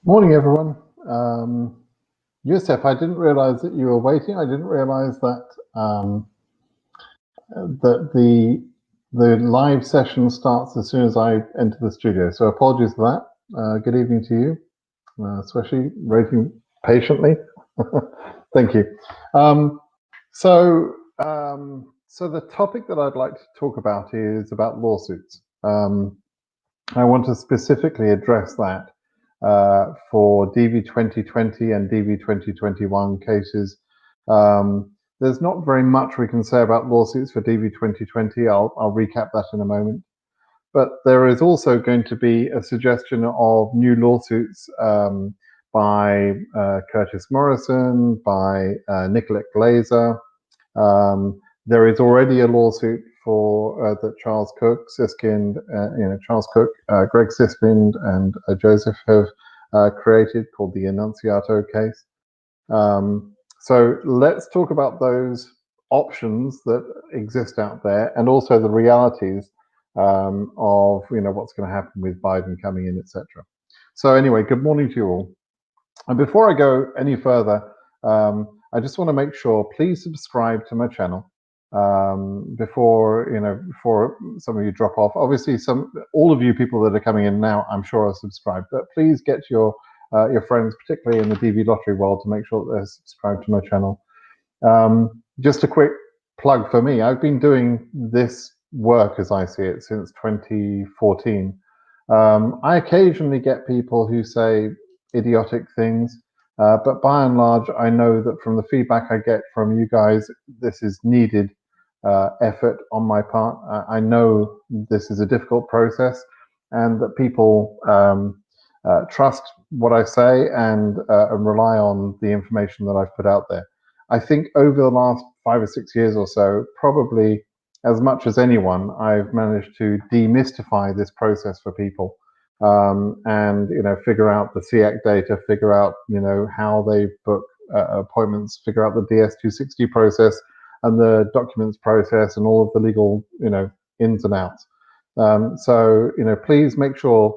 Morning, everyone. Yusef, I didn't realize that you were waiting. I didn't realize that that the live session starts as soon as I enter the studio. So apologies for that. Good evening to you, especially waiting patiently. Thank you. So the topic that I'd like to talk about is about lawsuits. I want to specifically address that for DV2020 and DV2021 cases. There's not very much we can say about lawsuits for DV2020. I'll recap that in a moment. But there is also going to be a suggestion of new lawsuits by Curtis Morrison, by Nicolette Glazer. There is already a lawsuit for that Charles Cook, Siskind, Charles Cook, Greg Siskind, and Joseph have created, called the Enunciato case. So let's talk about those options that exist out there, and also the realities of what's going to happen with Biden coming in, etc. So anyway, good morning to you all. And before I go any further, I just want to make sure, please subscribe to my channel before some of you drop off. Obviously, all of you people that are coming in now, I'm sure are subscribed, but please get your friends, particularly in the DV lottery world, to make sure that they're subscribed to my channel. Just a quick plug for me. I've been doing this work, as I see it, since 2014. I occasionally get people who say idiotic things, but by and large, I know that from the feedback I get from you guys, this is needed effort on my part. I know this is a difficult process, and that people trust what I say and rely on the information that I've put out there. I think over the last 5 or 6 years or so, probably as much as anyone, I've managed to demystify this process for people. And figure out the SEAC data, figure out how they book appointments, figure out the DS260 process and the documents process and all of the legal ins and outs. So please make sure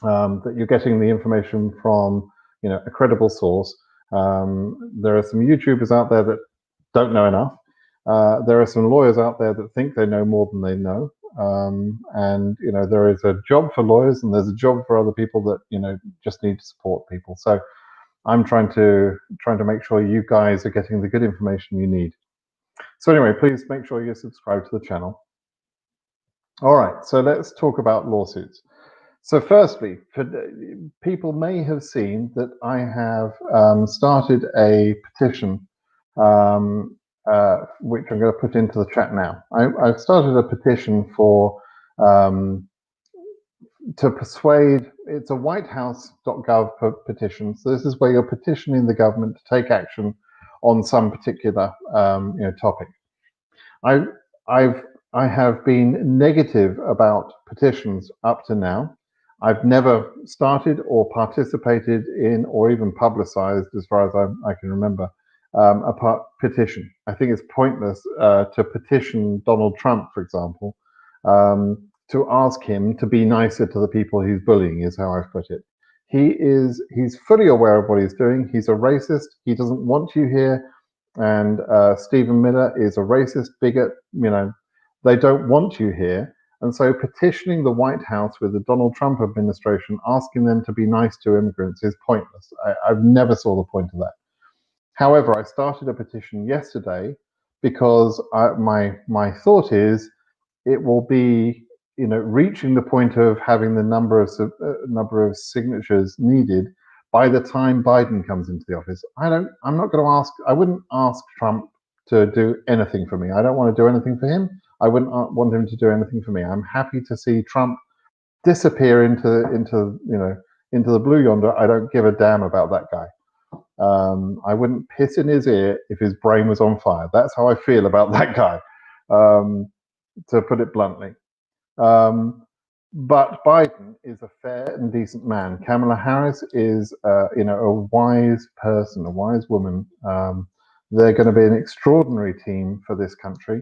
that you're getting the information from a credible source. There are some YouTubers out there that don't know enough. There are some lawyers out there that think they know more than they know. And there is a job for lawyers, and there's a job for other people that just need to support people. So I'm trying to make sure you guys are getting the good information you need. So anyway, please make sure you subscribe to the channel. All right, so let's talk about lawsuits. So firstly, people may have seen that I have started a petition, which I'm going to put into the chat now. I've started a petition for to persuade. It's a whitehouse.gov petition. So this is where you're petitioning the government to take action on some particular topic. I have been negative about petitions up to now. I've never started or participated in or even publicized, as far as I can remember, a petition. I think it's pointless to petition Donald Trump, for example, to ask him to be nicer to the people he's bullying, is how I've put it. He's fully aware of what he's doing. He's a racist. He doesn't want you here. And Stephen Miller is a racist bigot. They don't want you here. And so petitioning the White House with the Donald Trump administration, asking them to be nice to immigrants, is pointless. I've never saw the point of that. However, I started a petition yesterday because my thought is it will be reaching the point of having the number of signatures needed by the time Biden comes into the office. I'm not going to ask. I wouldn't ask Trump to do anything for me. I don't want to do anything for him. I wouldn't want him to do anything for me. I'm happy to see Trump disappear into the blue yonder. I don't give a damn about that guy. I wouldn't piss in his ear if his brain was on fire. That's how I feel about that guy, to put it bluntly. But Biden is a fair and decent man. Kamala Harris is, a wise person, a wise woman. They're going to be an extraordinary team for this country.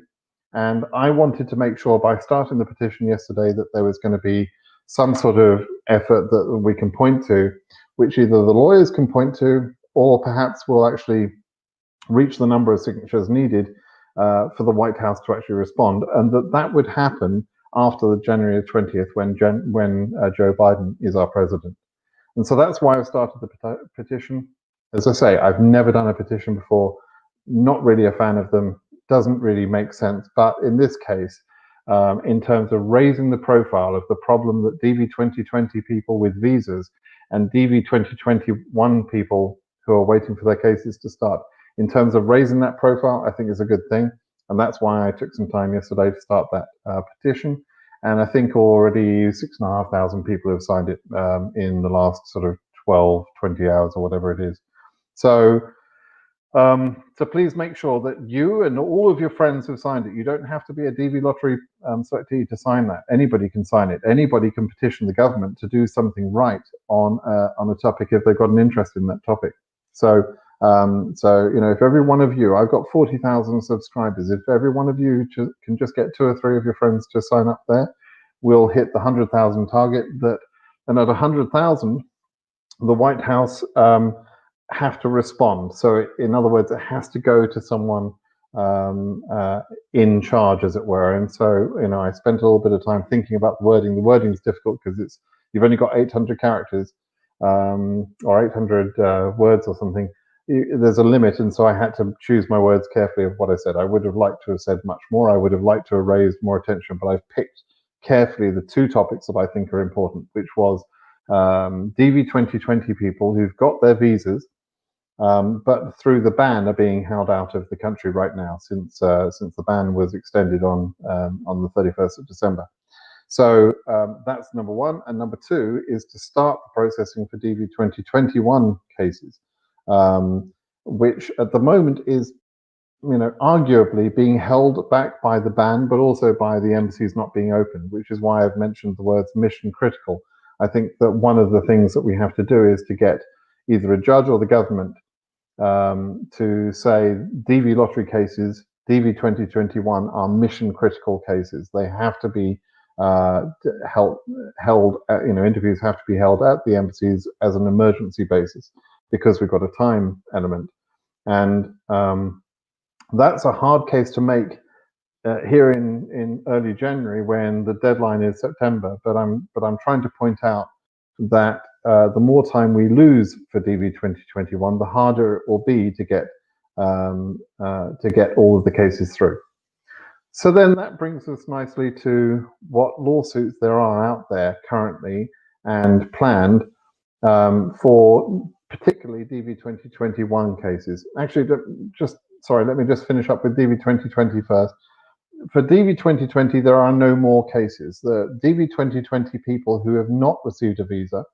And I wanted to make sure by starting the petition yesterday that there was going to be some sort of effort that we can point to, which either the lawyers can point to, or perhaps will actually reach the number of signatures needed for the White House to actually respond, and that would happen after the January 20th when Joe Biden is our president. And so that's why I've started the petition. As I say, I've never done a petition before, not really a fan of them, doesn't really make sense. But in this case, in terms of raising the profile of the problem that DV2020 people with visas and DV2021 people who are waiting for their cases to start, in terms of raising that profile, I think is a good thing. And that's why I took some time yesterday to start that petition. And I think already 6,500 people have signed it in the last sort of 12, 20 hours or whatever it is. So, so please make sure that you and all of your friends have signed it. You don't have to be a DV lottery selectee to sign that. Anybody can sign it. Anybody can petition the government to do something right on a topic if they've got an interest in that topic. So, so you know, if every one of you, I've got 40,000 subscribers. If every one of you can just get 2 or 3 of your friends to sign up there, we'll hit the 100,000 target. And at 100,000, the White House have to respond. So in other words, it has to go to someone in charge, as it were. And so, you know, I spent a little bit of time thinking about the wording. The wording is difficult because you've only got 800 characters or 800 words or something. There's a limit, and so I had to choose my words carefully of what I said. I would have liked to have said much more. I would have liked to have raised more attention, but I've picked carefully the 2 topics that I think are important, which was DV2020 people who've got their visas, but through the ban are being held out of the country right now since the ban was extended on the 31st of December. So that's number 1, and number 2 is to start the processing for DV2021 cases, which at the moment is, you know, arguably being held back by the ban, but also by the embassies not being open, which is why I've mentioned the words mission critical. I think that one of the things that we have to do is to get either a judge or the government to say DV lottery cases, DV2021 are mission critical cases. They have to be held, you know, interviews have to be held at the embassies as an emergency basis because we've got a time element. And that's a hard case to make here in early January when the deadline is September. But I'm trying to point out that the more time we lose for DV2021, the harder it will be to get all of the cases through. So then that brings us nicely to what lawsuits there are out there currently and planned for particularly DV2021 cases. Actually, let me just finish up with DV2020 first. For DV2020, there are no more cases. The DV2020 people who have not received a visa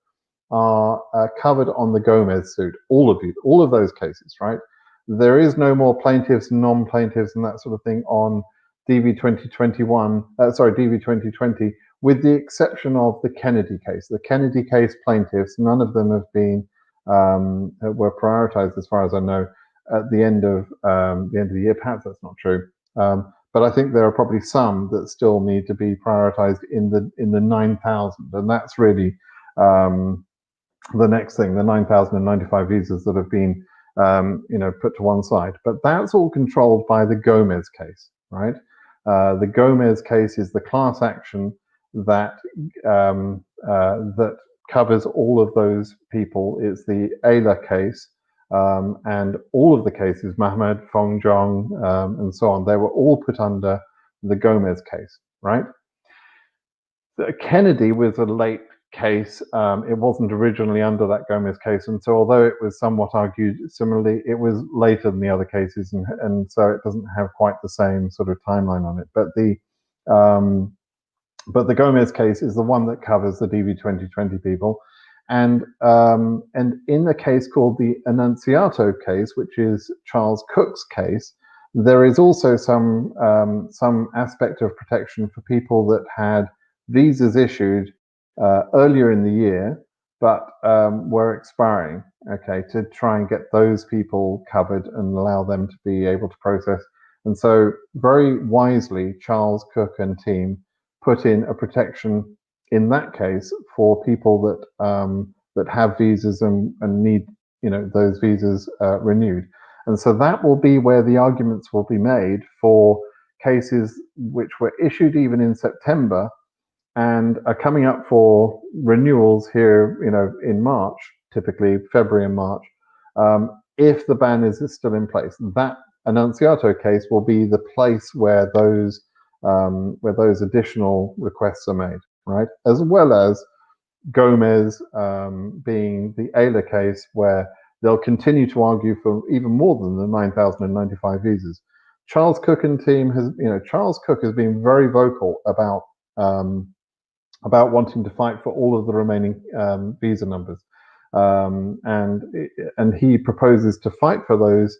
are covered on the Gomez suit. All of those cases, right? There is no more plaintiffs, non-plaintiffs, and that sort of thing on DV2020, with the exception of the Kennedy case. The Kennedy case plaintiffs, none of them have been were prioritized, as far as I know, at the end of the year. Perhaps that's not true, but I think there are probably some that still need to be prioritized in the 9,000, and that's really the next thing, the 9,095 visas that have been you know, put to one side. But that's all controlled by the Gomez case, right? The Gomez case is the class action that that covers all of those people. It's the Ayla case, and all of the cases, Mohammed, Fong Jong, and so on, they were all put under the Gomez case, right? Kennedy was a late case. It wasn't originally under that Gomez case, and so although it was somewhat argued similarly, it was later than the other cases, and so it doesn't have quite the same sort of timeline on it. But the Gomez case is the one that covers the DV2020 people, and in the case called the Annunziato case, which is Charles Cook's case, there is also some aspect of protection for people that had visas issued earlier in the year, but were expiring, okay, to try and get those people covered and allow them to be able to process. And so very wisely, Charles Cook and team put in a protection in that case for people that that have visas and need, you know, those visas renewed. And so that will be where the arguments will be made for cases which were issued even in September and are coming up for renewals here, you know, in March, typically February and March, if the ban is still in place. That Annunziato case will be the place where those additional requests are made, right? As well as Gomez being the Ayla case, where they'll continue to argue for even more than the 9,095 visas. Charles Cook and team has, you know, Charles Cook has been very vocal about wanting to fight for all of the remaining visa numbers, and he proposes to fight for those,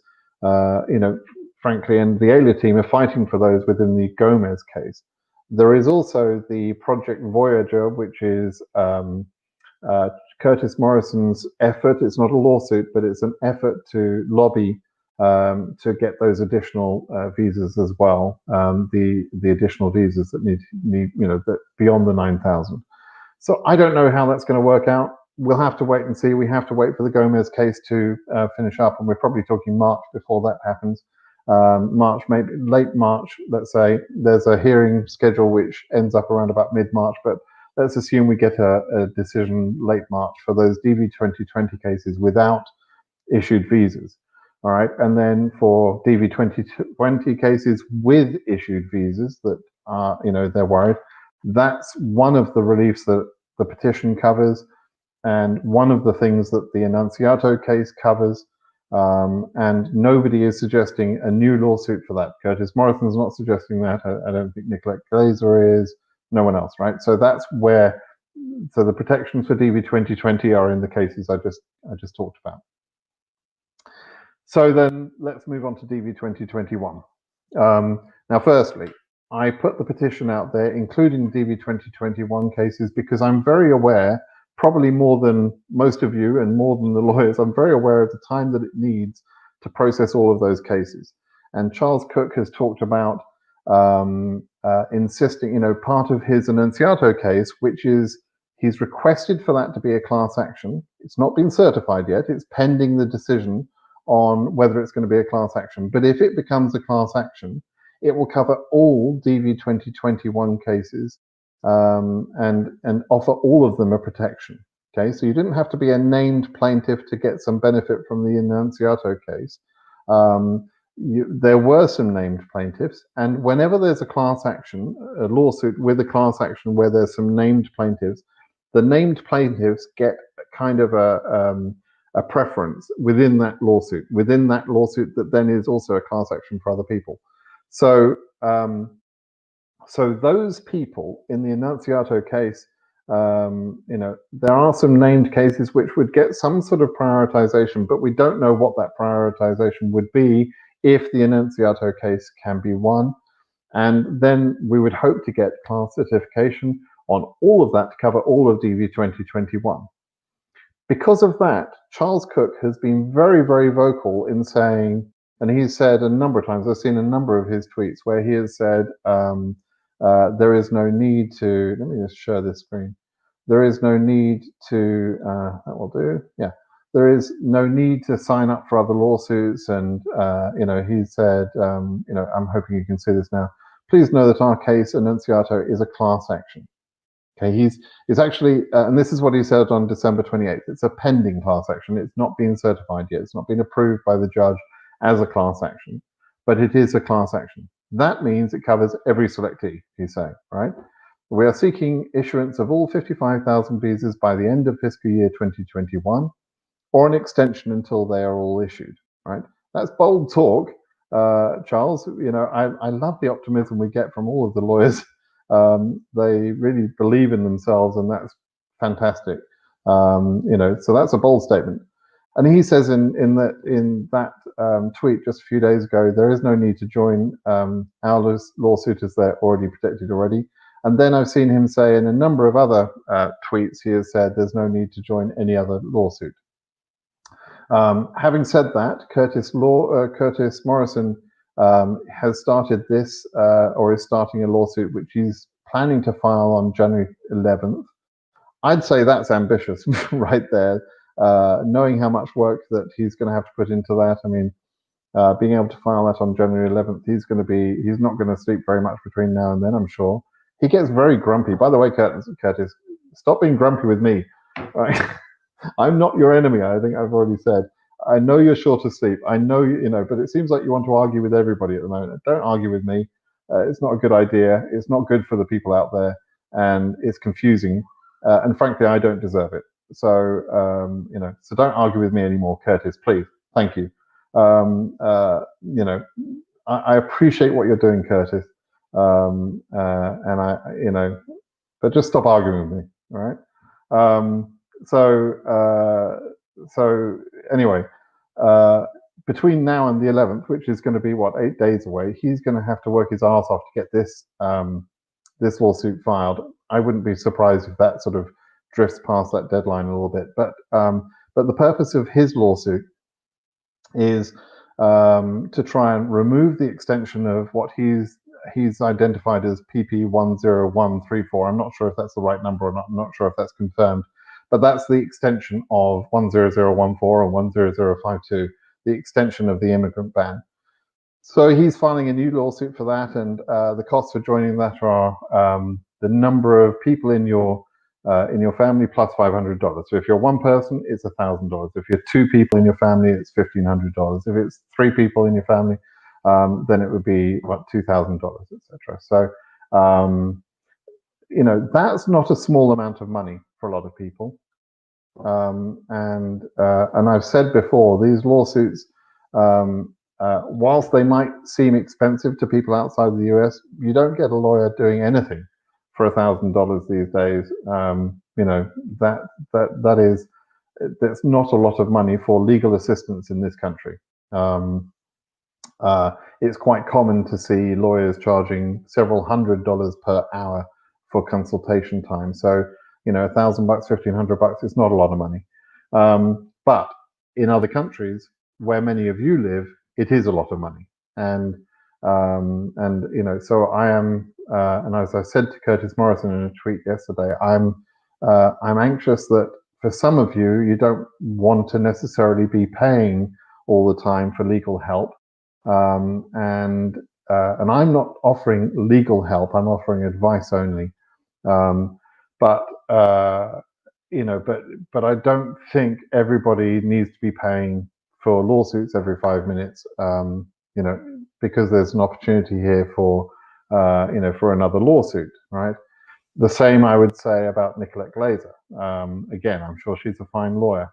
you know, frankly, and the Ayla team are fighting for those within the Gomez case. There is also the Project Voyager, which is Curtis Morrison's effort. It's not a lawsuit, but it's an effort to lobby to get those additional visas as well, the additional visas that need, you know, that beyond the 9,000. So I don't know how that's going to work out. We'll have to wait and see. We have to wait for the Gomez case to finish up, and we're probably talking March before that happens. March, maybe late March, let's say. There's a hearing schedule which ends up around about mid-March, but let's assume we get a decision late March for those DV2020 cases without issued visas. All right, and then for DV2020 cases with issued visas that are, you know, they're worried, that's one of the reliefs that the petition covers, and one of the things that the Annunziato case covers, and nobody is suggesting a new lawsuit for that. Curtis Morrison's not suggesting that. I don't think Nicolette Glazer is. No one else, right? So that's where, so the protections for DV2020 are in the cases I just talked about. So then let's move on to DV2021. Now, firstly, I put the petition out there, including DV2021 cases, because I'm very aware, probably more than most of you and more than the lawyers, I'm very aware of the time that it needs to process all of those cases. And Charles Cook has talked about insisting, you know, part of his Annunziato case, which is he's requested for that to be a class action. It's not been certified yet. It's pending the decision on whether it's going to be a class action. But if it becomes a class action, it will cover all DV2021 cases and offer all of them a protection. Okay, so you didn't have to be a named plaintiff to get some benefit from the Annunziato case. There were some named plaintiffs, and whenever there's a class action, a lawsuit with a class action where there's some named plaintiffs, the named plaintiffs get kind of a preference within that lawsuit that then is also a class action for other people. So, so those people in the Annunziato case, you know, there are some named cases which would get some sort of prioritization, but we don't know what that prioritization would be if the Annunziato case can be won. And then we would hope to get class certification on all of that to cover all of DV2021. Because of that, Charles Cook has been very, very vocal in saying, and he's said a number of times, I've seen a number of his tweets where he has said, there is no need to, let me just share this screen. There is no need to, that will do, yeah. There is no need to sign up for other lawsuits. And, you know, he said, you know, I'm hoping you can see this now. Please know that our case, Annunziato, is a class action. Okay, he's actually, and this is what he said on December 28th, it's a pending class action. It's not been certified yet. It's not been approved by the judge as a class action, but it is a class action. That means it covers every selectee, he's saying, right? We are seeking issuance of all 55,000 visas by the end of fiscal year 2021, or an extension until they are all issued, right? That's bold talk, Charles. You know, I love the optimism we get from all of the lawyers. They really believe in themselves, and that's fantastic. You know, so that's a bold statement. And he says in that tweet just a few days ago, there is no need to join our lawsuit as they're already protected already. And then I've seen him say in a number of other tweets, he has said there's no need to join any other lawsuit. Having said that, Curtis Morrison has started this, or is starting a lawsuit, which he's planning to file on January 11th. I'd say that's ambitious right there, knowing how much work that he's going to have to put into that. I mean, being able to file that on January 11th, he's not going to sleep very much between now and then, I'm sure. He gets very grumpy. By the way, Curtis, stop being grumpy with me. Right? I'm not your enemy, I think I've already said. I know you're short of sleep. I know, but it seems like you want to argue with everybody at the moment. Don't argue with me. It's not a good idea. It's not good for the people out there, and it's confusing. And frankly, I don't deserve it. So, so don't argue with me anymore, Curtis, please. Thank you. I appreciate what you're doing, Curtis. But just stop arguing with me, all right? So anyway, between now and the 11th, which is going to be 8 days away, he's going to have to work his arse off to get this this lawsuit filed. I wouldn't be surprised if that sort of drifts past that deadline a little bit. But the purpose of his lawsuit is to try and remove the extension of what he's identified as PP 10134. I'm not sure if that's the right number or not. I'm not sure if that's confirmed, but that's the extension of 10014 and 10052, the extension of the immigrant ban. So he's filing a new lawsuit for that, and the costs for joining that are the number of people in your family plus $500. So if you're one person, it's $1,000. If you're two people in your family, it's $1,500. If it's three people in your family, then it would be $2,000, etc. So that's not a small amount of money for a lot of people. And I've said before, these lawsuits, whilst they might seem expensive to people outside the US, you don't get a lawyer doing anything for $1,000 these days. That's not a lot of money for legal assistance in this country. It's quite common to see lawyers charging several $100s per hour for consultation time. So, $1,000, $1,500, it's not a lot of money. But in other countries where many of you live, it is a lot of money. And so I am, and as I said to Curtis Morrison in a tweet yesterday, I'm anxious that for some of you, you don't want to necessarily be paying all the time for legal help. And I'm not offering legal help. I'm offering advice only. But I don't think everybody needs to be paying for lawsuits every 5 minutes. Because there's an opportunity here for another lawsuit, right? The same I would say about Nicolette Glazer. Again, I'm sure she's a fine lawyer.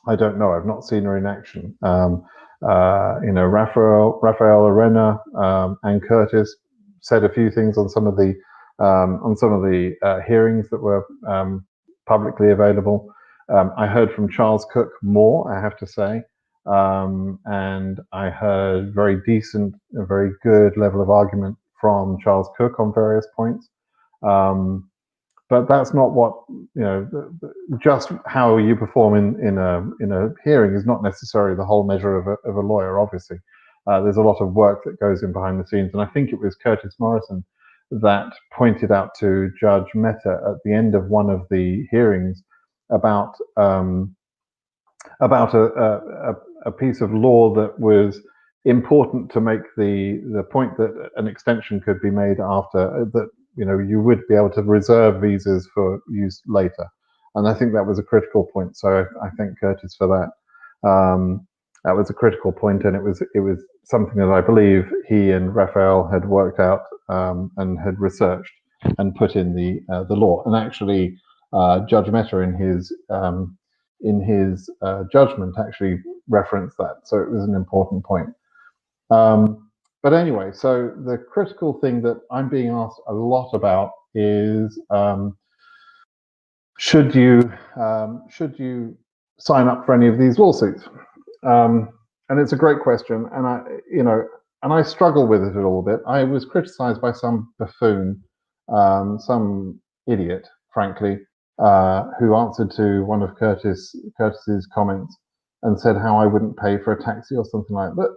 I don't know. I've not seen her in action. Rafael Arena and Curtis said a few things on some of the hearings that were publicly available. I heard from Charles Cook more, I have to say, and I heard a very good level of argument from Charles Cook on various points. But that's not what, just how you perform in a hearing is not necessarily the whole measure of a lawyer, obviously. There's a lot of work that goes in behind the scenes. And I think it was Curtis Morrison that pointed out to Judge Mehta at the end of one of the hearings about a piece of law that was important to make the point that an extension could be made after that. You would be able to reserve visas for use later. And I think that was a critical point. So I thank Curtis for that. That was a critical point, and it was something that I believe he and Raphael had worked out and had researched and put in the law. And actually, Judge Mehta in his judgment actually referenced that. So it was an important point. But anyway, so the critical thing that I'm being asked a lot about is should you sign up for any of these lawsuits? And it's a great question, and I struggle with it a little bit. I was criticized by some buffoon, some idiot, frankly, who answered to one of Curtis's comments and said how I wouldn't pay for a taxi or something like that.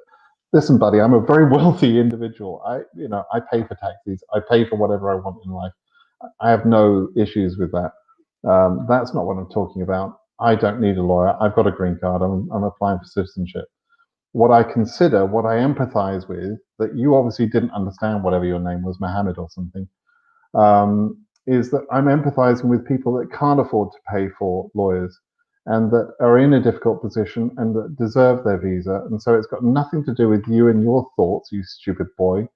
listen, buddy, I'm a very wealthy individual. I pay for taxis. I pay for whatever I want in life. I have no issues with that. That's not what I'm talking about. I don't need a lawyer. I've got a green card. I'm applying for citizenship. What I consider, what I empathize with, that you obviously didn't understand, whatever your name was, Mohammed or something, is that I'm empathizing with people that can't afford to pay for lawyers and that are in a difficult position and that deserve their visa. And so it's got nothing to do with you and your thoughts, you stupid boy.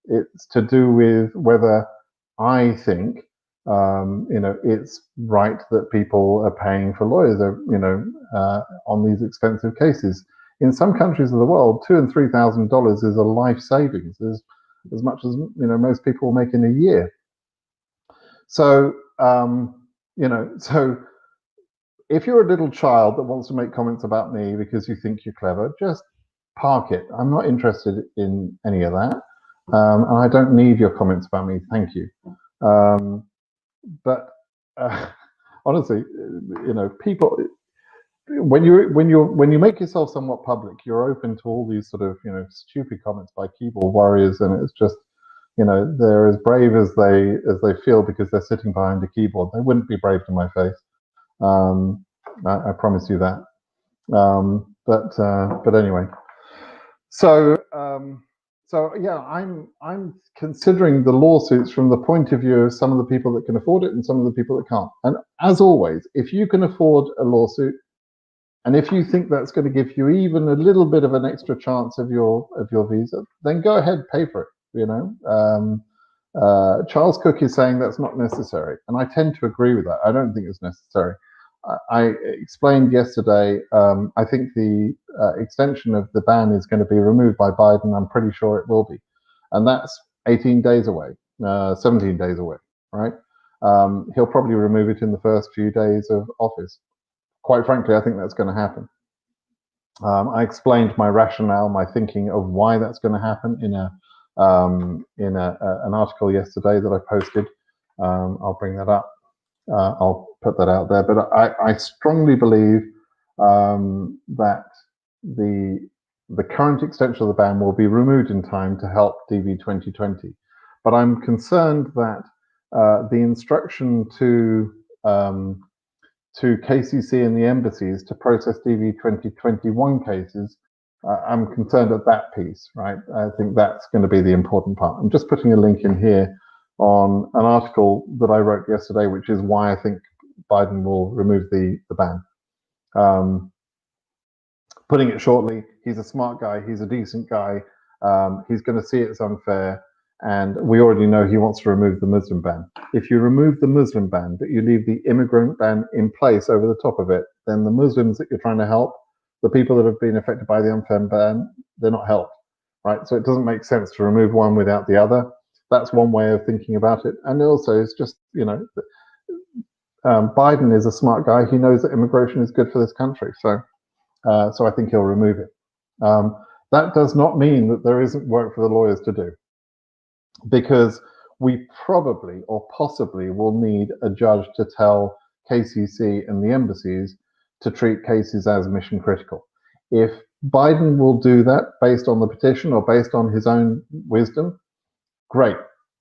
It's to do with whether I think, it's right that people are paying for lawyers, on these expensive cases. In some countries of the world, $2,000 and $3,000 is a life savings, as much as most people make in a year. So so if you're a little child that wants to make comments about me because you think you're clever, just park it. I'm not interested in any of that, and I don't need your comments about me. Thank you. But honestly, people, when you make yourself somewhat public, you're open to all these sort of stupid comments by keyboard warriors, and it's just they're as brave as they feel because they're sitting behind a keyboard. They wouldn't be brave to my face. I promise you that. But anyway, so yeah, I'm considering the lawsuits from the point of view of some of the people that can afford it and some of the people that can't. And as always, if you can afford a lawsuit, and if you think that's going to give you even a little bit of an extra chance of your visa, then go ahead, pay for it. Charles Cook is saying that's not necessary, and I tend to agree with that. I don't think it's necessary. I explained yesterday, I think the extension of the ban is going to be removed by Biden. I'm pretty sure it will be. And that's 18 days away, 17 days away, right? He'll probably remove it in the first few days of office. Quite frankly, I think that's going to happen. I explained my rationale, my thinking of why that's going to happen in an article yesterday that I posted. I'll bring that up. I'll put that out there. But I strongly believe that the current extension of the ban will be removed in time to help DV2020. But I'm concerned that the instruction to KCC and the embassies to process DV2021 cases, I'm concerned at that piece, right? I think that's going to be the important part. I'm just putting a link in here on an article that I wrote yesterday, which is why I think Biden will remove the ban. Putting it shortly, he's a smart guy, he's a decent guy, he's going to see it's unfair, and we already know he wants to remove the Muslim ban. If you remove the Muslim ban, but you leave the immigrant ban in place over the top of it, then the Muslims that you're trying to help, the people that have been affected by the unfair ban, they're not helped, right? So it doesn't make sense to remove one without the other. That's one way of thinking about it. And also, it's just, Biden is a smart guy. He knows that immigration is good for this country. So I think he'll remove it. That does not mean that there isn't work for the lawyers to do, because we probably or possibly will need a judge to tell KCC and the embassies to treat cases as mission critical. If Biden will do that based on the petition or based on his own wisdom, great.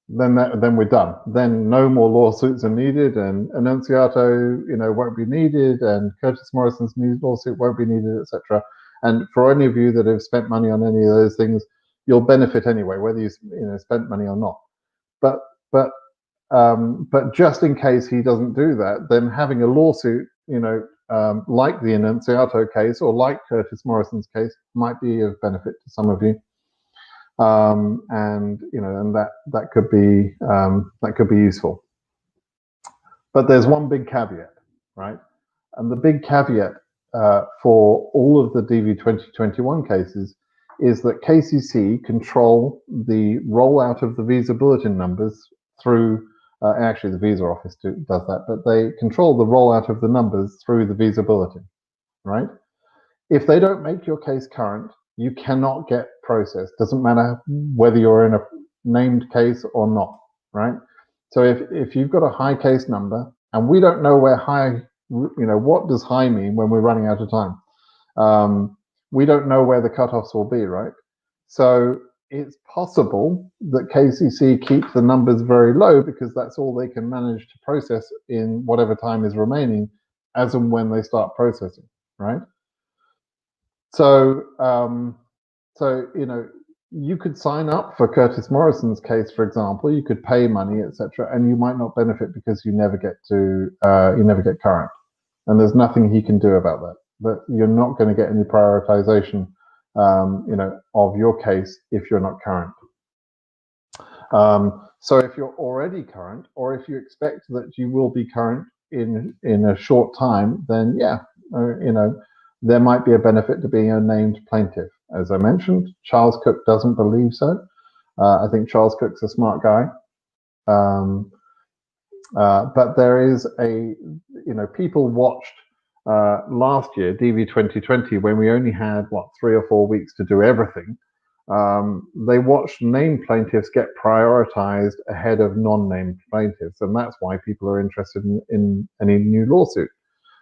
Then we're done. Then no more lawsuits are needed, and Annunziato, won't be needed, and Curtis Morrison's new lawsuit won't be needed, etc. And for any of you that have spent money on any of those things, you'll benefit anyway, whether you spent money or not. But just in case he doesn't do that, then having a lawsuit, like the Annunziato case or like Curtis Morrison's case, might be of benefit to some of you. And that could be useful. But there's one big caveat, right? And the big caveat for all of the DV2021 cases is that KCC control the rollout of the visa bulletin numbers through, actually the visa office does that, but they control the rollout of the numbers through the visa bulletin, right? If they don't make your case current, you cannot get processed. Doesn't matter whether you're in a named case or not, right? So if you've got a high case number, and we don't know where high, what does high mean when we're running out of time? We don't know where the cutoffs will be, right? So it's possible that KCC keeps the numbers very low because that's all they can manage to process in whatever time is remaining, as and when they start processing, right? So, you could sign up for Curtis Morrison's case, for example. You could pay money, etc., and you might not benefit because you never get current, and there's nothing he can do about that. But you're not going to get any prioritization, of your case if you're not current. So if you're already current, or if you expect that you will be current in a short time, then yeah, there might be a benefit to being a named plaintiff. As I mentioned, Charles Cook doesn't believe so. I think Charles Cook's a smart guy. But there is people watched last year, DV2020, when we only had, 3 or 4 weeks to do everything. They watched named plaintiffs get prioritized ahead of non-named plaintiffs, and that's why people are interested in any new lawsuit.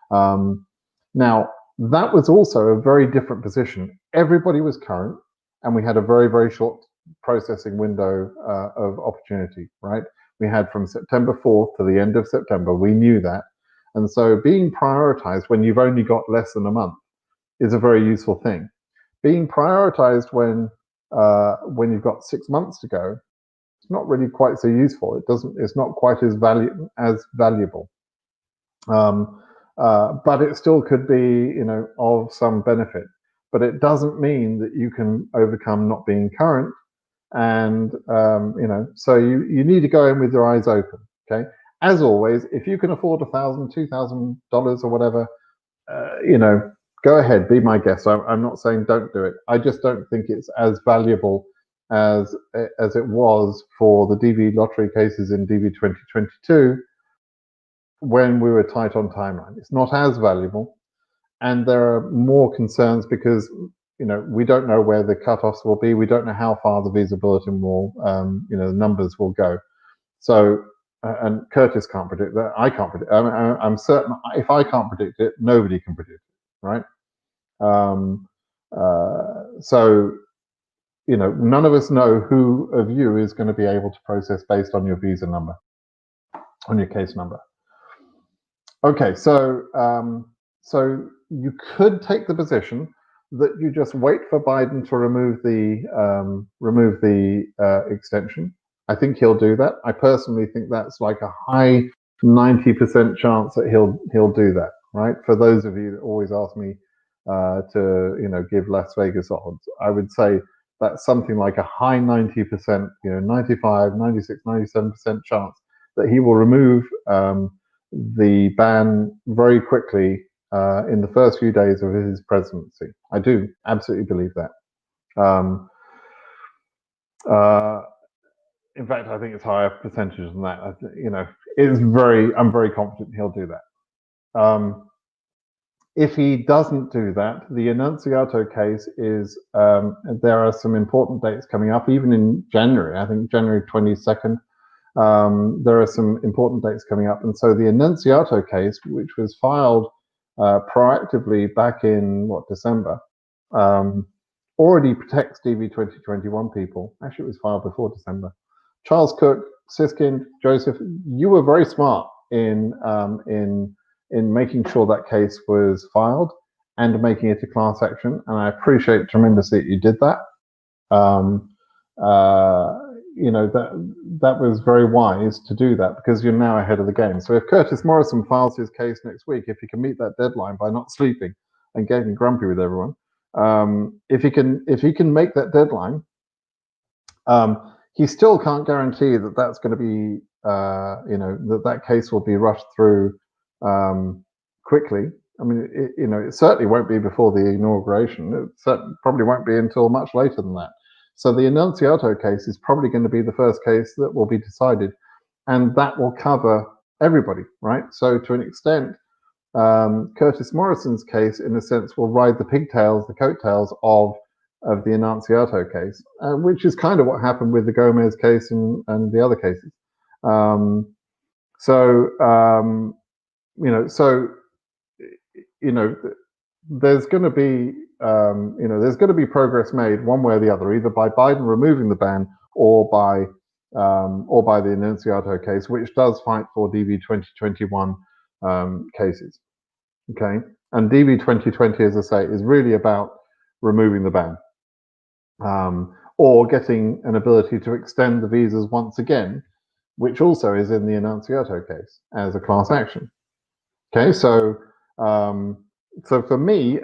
Now, that was also a very different position. Everybody was current, and we had a very, very short processing window of opportunity, right? We had from September 4th to the end of September. We knew that. And so being prioritized when you've only got less than a month is a very useful thing. Being prioritized when you've got 6 months to go, it's not really quite so useful. It's not quite as valuable. But it still could be, of some benefit. But it doesn't mean that you can overcome not being current. And so you need to go in with your eyes open. Okay. As always, if you can afford $1,000, $2,000 or whatever, go ahead, be my guest. I'm not saying don't do it. I just don't think it's as valuable as it was for the DV lottery cases in DV 2022 when we were tight on timeline. It's not as valuable, and there are more concerns because we don't know where the cutoffs will be. We don't know how far the visa bulletin will, the numbers will go. So, and Curtis can't predict that. I can't predict. I'm certain if I can't predict it, nobody can predict it, right? So, none of us know who of you is going to be able to process based on your visa number, on your case number. Okay, so you could take the position that you just wait for Biden to remove the extension. I think he'll do that. I personally think that's like a high 90% chance that he'll do that. Right? For those of you that always ask me to give Las Vegas odds, I would say that's something like a high 90%, 95, 96, 97% chance that he will remove the ban very quickly in the first few days of his presidency. I do absolutely believe that. In fact, I think it's higher percentage than that. I'm very confident he'll do that. If he doesn't do that, the Annunziato case is, there are some important dates coming up, even in January, I think January 22nd. There are some important dates coming up. And so the Annunziato case, which was filed proactively back in, December, already protects DV 2021 people. Actually, it was filed before December. Charles Cook, Siskind, Joseph, you were very smart in making sure that case was filed and making it a class action. And I appreciate tremendously that you did that. That was very wise to do that because you're now ahead of the game. So if Curtis Morrison files his case next week, if he can meet that deadline by not sleeping and getting grumpy with everyone, if he can make that deadline, he still can't guarantee that that's going to be, that case will be rushed through quickly. I mean, it certainly won't be before the inauguration. It probably won't be until much later than that. So the Annunziato case is probably going to be the first case that will be decided, and that will cover everybody, right? So to an extent, Curtis Morrison's case, in a sense, will ride the coattails of the Annunziato case, which is kind of what happened with the Gomez case and the other cases. There's going to be there's going to be progress made one way or the other, either by Biden removing the ban or by the Enunciato case, which does fight for DV2021 cases. Okay, and DV2020, as I say, is really about removing the ban or getting an ability to extend the visas once again, which also is in the Enunciato case as a class action. Okay, so for me,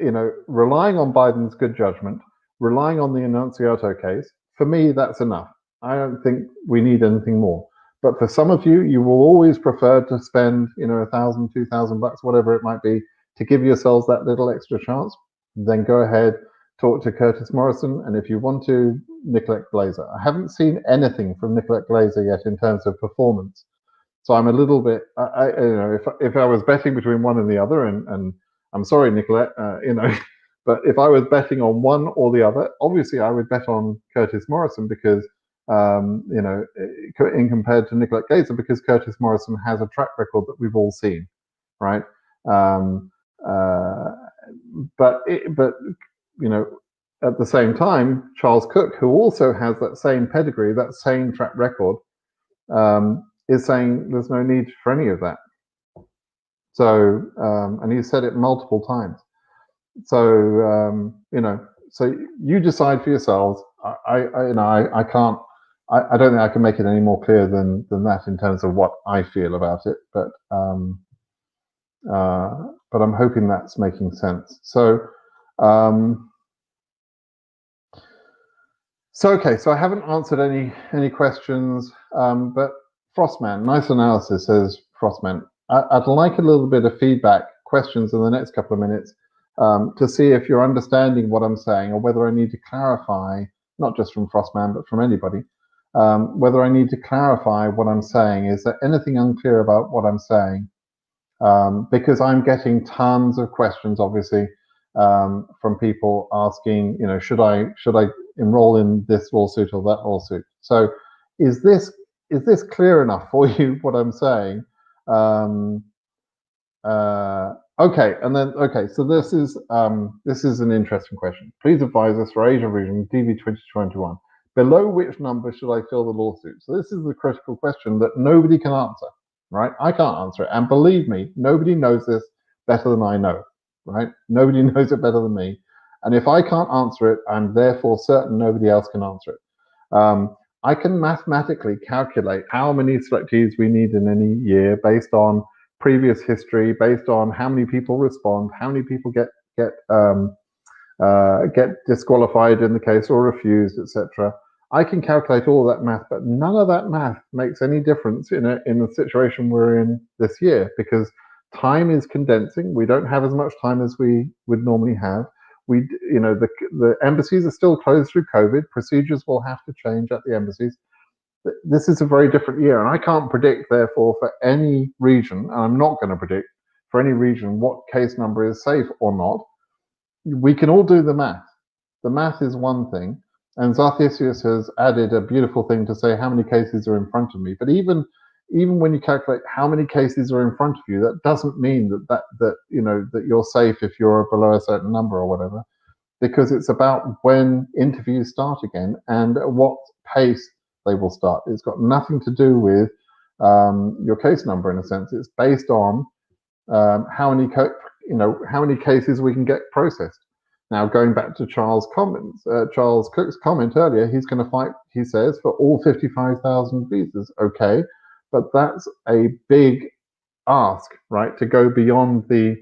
relying on Biden's good judgment, relying on the Enunciato case, for me, that's enough. I don't think we need anything more. But for some of you, you will always prefer to spend, $1,000, $2,000, whatever it might be, to give yourselves that little extra chance. Then go ahead, talk to Curtis Morrison, and if you want to, Nicolette Glazer. I haven't seen anything from Nicolette Glazer yet in terms of performance. So I'm a little bit, if I was betting between one and the other, and I'm sorry, Nicolette, but if I was betting on one or the other, obviously I would bet on Curtis Morrison because, in compared to Nicolette Glazer, because Curtis Morrison has a track record that we've all seen, right? But at the same time, Charles Cook, who also has that same pedigree, that same track record, is saying there's no need for any of that. So, and he said it multiple times. So, so you decide for yourselves. I can't. I don't think I can make it any more clear than that in terms of what I feel about it. But I'm hoping that's making sense. So, okay. So I haven't answered any questions, but Frostman, nice analysis, says Frostman. I'd like a little bit of feedback, questions in the next couple of minutes to see if you're understanding what I'm saying or whether I need to clarify, not just from Frostman, but from anybody, whether I need to clarify what I'm saying. Is there anything unclear about what I'm saying? Because I'm getting tons of questions, obviously, from people asking, should I enroll in this lawsuit or that lawsuit? So is this clear enough for you, what I'm saying? Okay, and then, so this is an interesting question. Please advise us for Asia region DV2021. Below which number should I fill the lawsuit? So this is the critical question that nobody can answer, right? I can't answer it. And believe me, nobody knows this better than I know, right? Nobody knows it better than me. And if I can't answer it, I'm therefore certain nobody else can answer it. I can mathematically calculate how many selectees we need in any year based on previous history, based on how many people respond, how many people get disqualified in the case or refused, etc. I can calculate all that math, but none of that math makes any difference in the situation we're in this year because time is condensing. We don't have as much time as we would normally have. The embassies are still closed through COVID. Procedures will have to change at the embassies. This is a very different year, and I can't predict, therefore, for any region, and I'm not going to predict for any region what case number is safe or not. We can all do the math. The math is one thing, and Zarthesius has added a beautiful thing to say how many cases are in front of me. But even when you calculate how many cases are in front of you, that doesn't mean that you're safe if you're below a certain number or whatever, because it's about when interviews start again and at what pace they will start. It's got nothing to do with your case number in a sense. It's based on how many cases we can get processed. Now, going back to Charles Cook's comment earlier, he's going to fight, he says, for all 55,000 visas. Okay, but that's a big ask, right, to go beyond the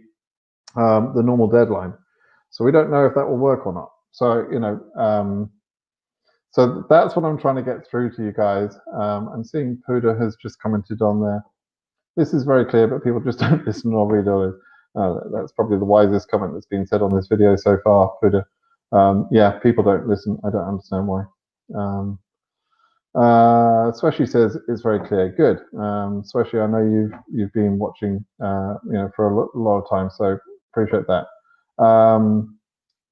normal deadline. So we don't know if that will work or not. So so that's what I'm trying to get through to you guys. I'm seeing Puda has just commented on there. This is very clear, but people just don't listen or read all this. That's probably the wisest comment that's been said on this video so far, Puda. Yeah, people don't listen. I don't understand why. Swashi says it's very clear. Good. Swashi, I know you've been watching for a lot of time, so appreciate that.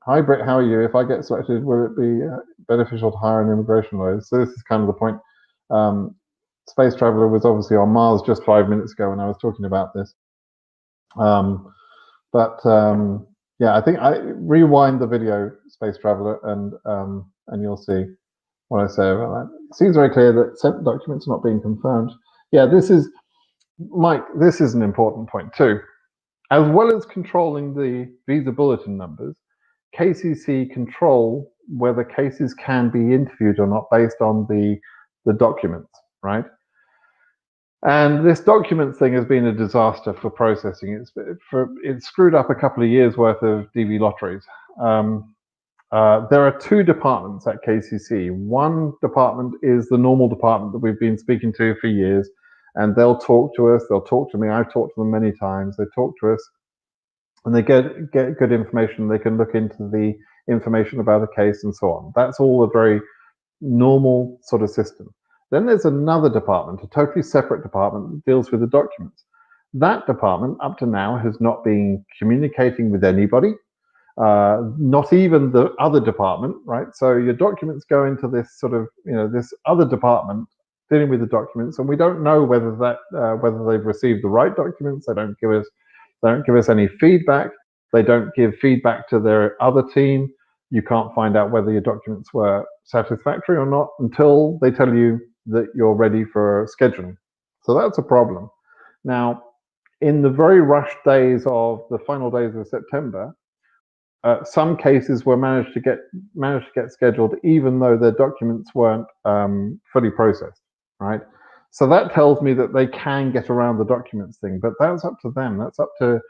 Hi Britt, how are you? If I get selected, will it be beneficial to hire an immigration lawyer? So this is kind of the point. Space Traveler was obviously on Mars just 5 minutes ago when I was talking about this. Yeah, I think I rewind the video, Space Traveler, and you'll see what I say about that. It seems very clear that sent documents are not being confirmed. Yeah, this is, Mike, this is an important point too. As well as controlling the visa bulletin numbers, KCC control whether cases can be interviewed or not based on the documents, right? And this documents thing has been a disaster for processing. It's screwed up a couple of years worth of DV lotteries. There are two departments at KCC. One department is the normal department that we've been speaking to for years, and they'll talk to us. They'll talk to me. I've talked to them many times. They talk to us, and they get good information. They can look into the information about a case and so on. That's all a very normal sort of system. Then there's another department, a totally separate department that deals with the documents. That department, up to now, has not been communicating with anybody, not even the other department, right? So your documents go into this sort of, this other department dealing with the documents, and we don't know whether they've received the right documents. They don't give us any feedback. They don't give feedback to their other team. You can't find out whether your documents were satisfactory or not until they tell you that you're ready for scheduling. So that's a problem. Now, in the very rushed days of the final days of September, some cases were managed to get scheduled even though their documents weren't fully processed, right? So that tells me that they can get around the documents thing, but that's up to them. That's up to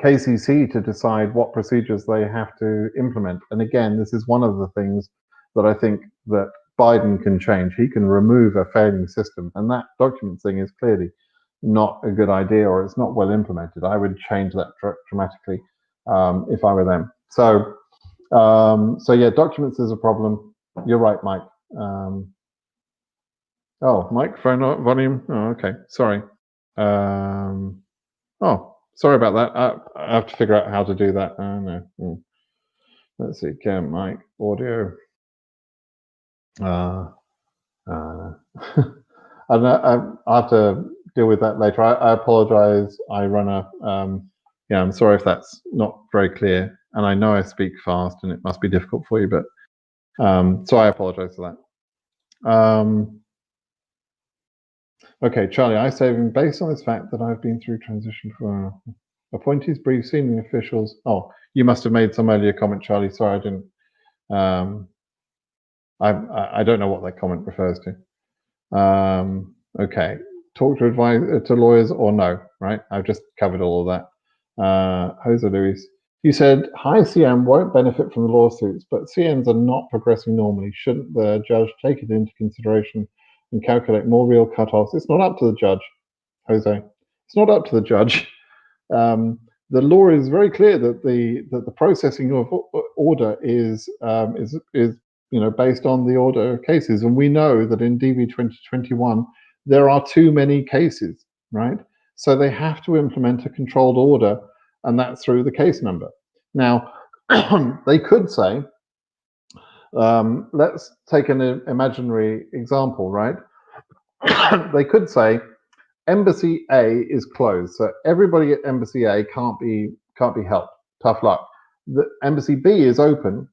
KCC to decide what procedures they have to implement. And again, this is one of the things that I think that Biden can change. He can remove a failing system, and that document thing is clearly not a good idea, or it's not well implemented. I would change that dramatically if I were them. So yeah, documents is a problem. You're right, Mike. Microphone volume. Oh, okay. Sorry. Sorry about that. I have to figure out how to do that. No. Let's see. Can mic audio. I have to deal with that later. I apologize. I run a. I'm sorry if that's not very clear, and I know I speak fast, and it must be difficult for you, but so I apologize for that. Okay, Charlie, I say, based on this fact that I've been through transition for appointees, brief senior officials. Oh, you must have made some earlier comment, Charlie. Sorry, I didn't. I don't know what that comment refers to. Okay, talk to lawyers or no, right? I've just covered all of that. Jose Luis, you said high CM won't benefit from the lawsuits, but CMs are not progressing normally. Shouldn't the judge take it into consideration and calculate more real cutoffs? It's not up to the judge, Jose. It's not up to the judge. The law is very clear that the processing of order is based on the order of cases, and we know that in DV2021 there are too many cases, right? So they have to implement a controlled order, and that's through the case number. Now, they could say, let's take an imaginary example, right? They could say Embassy A is closed, so everybody at Embassy A can't be helped. Tough luck. The Embassy B is open,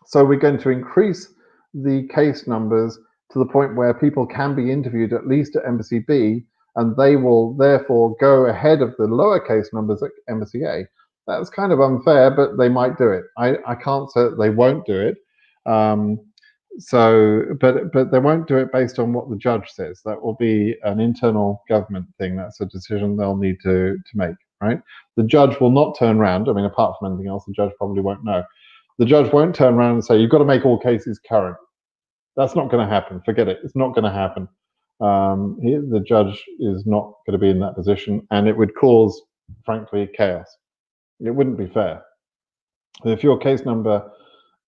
so we're going to increase the case numbers to the point where people can be interviewed at least at Embassy B, and they will therefore go ahead of the lower case numbers at Embassy A. That's kind of unfair, but they might do it. I can't say that they won't do it. But they won't do it based on what the judge says. That will be an internal government thing. That's a decision they'll need to make, right? The judge will not turn around. I mean, apart from anything else, the judge probably won't know. The judge won't turn around and say, you've got to make all cases current. That's not going to happen. Forget it. It's not going to happen. The judge is not going to be in that position, and it would cause, frankly, chaos. It wouldn't be fair. If your case number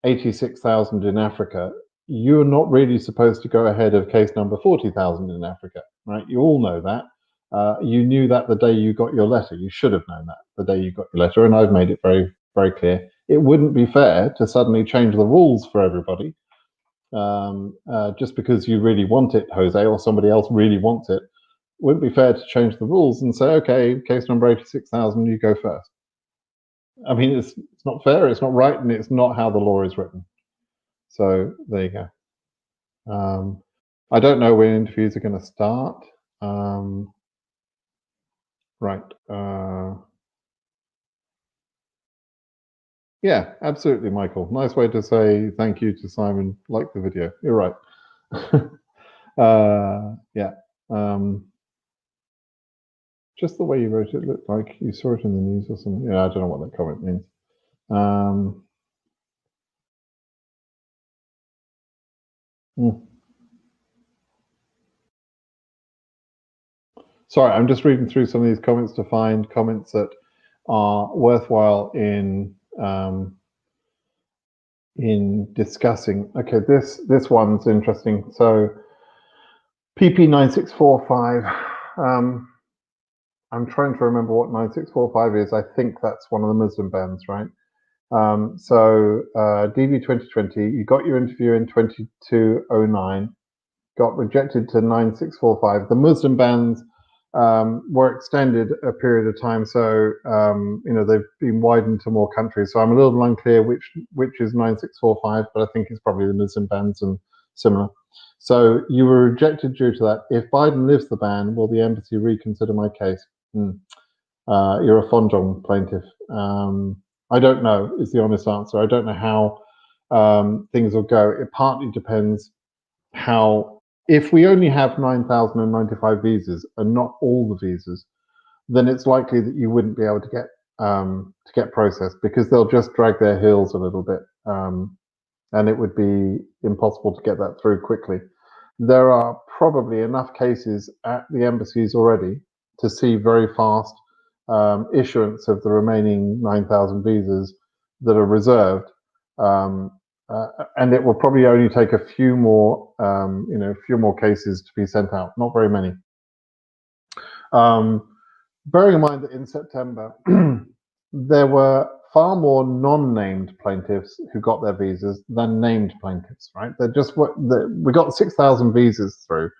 86,000 in Africa, you're not really supposed to go ahead of case number 40,000 in Africa, right? You all know that. You knew that the day you got your letter. You should have known that the day you got your letter, and I've made it very, very clear. It wouldn't be fair to suddenly change the rules for everybody just because you really want it, Jose, or somebody else really wants it. wouldn't be fair to change the rules and say, okay, case number 86,000, you go first. I mean, it's not fair, it's not right, and it's not how the law is written. So there you go. I don't know when interviews are going to start. Right. Yeah, absolutely, Michael. Nice way to say thank you to Simon. Like the video. You're right. Yeah. Just the way you wrote it looked like you saw it in the news or something. Yeah, I don't know what that comment means. Sorry, I'm just reading through some of these comments to find comments that are worthwhile in discussing. Okay, this one's interesting. So PP9645. I'm trying to remember what 9645 is. I think that's one of the Muslim bans, right? So DV2020, you got your interview in 2209, got rejected to 9645. The Muslim bans were extended a period of time, so they've been widened to more countries. So I'm a little unclear which is 9645, but I think it's probably the Muslim bans and similar. So you were rejected due to that. If Biden lifts the ban, will the embassy reconsider my case? You're a Fondong plaintiff. I don't know is the honest answer. I don't know how things will go. It partly depends how, if we only have 9,095 visas and not all the visas, then it's likely that you wouldn't be able to get processed, because they'll just drag their heels a little bit, and it would be impossible to get that through quickly. There are probably enough cases at the embassies already to see very fast issuance of the remaining 9,000 visas that are reserved, and it will probably only take a few more, cases to be sent out. Not very many. Bearing in mind that in September there were far more non-named plaintiffs who got their visas than named plaintiffs. Right? We got 6,000 visas through.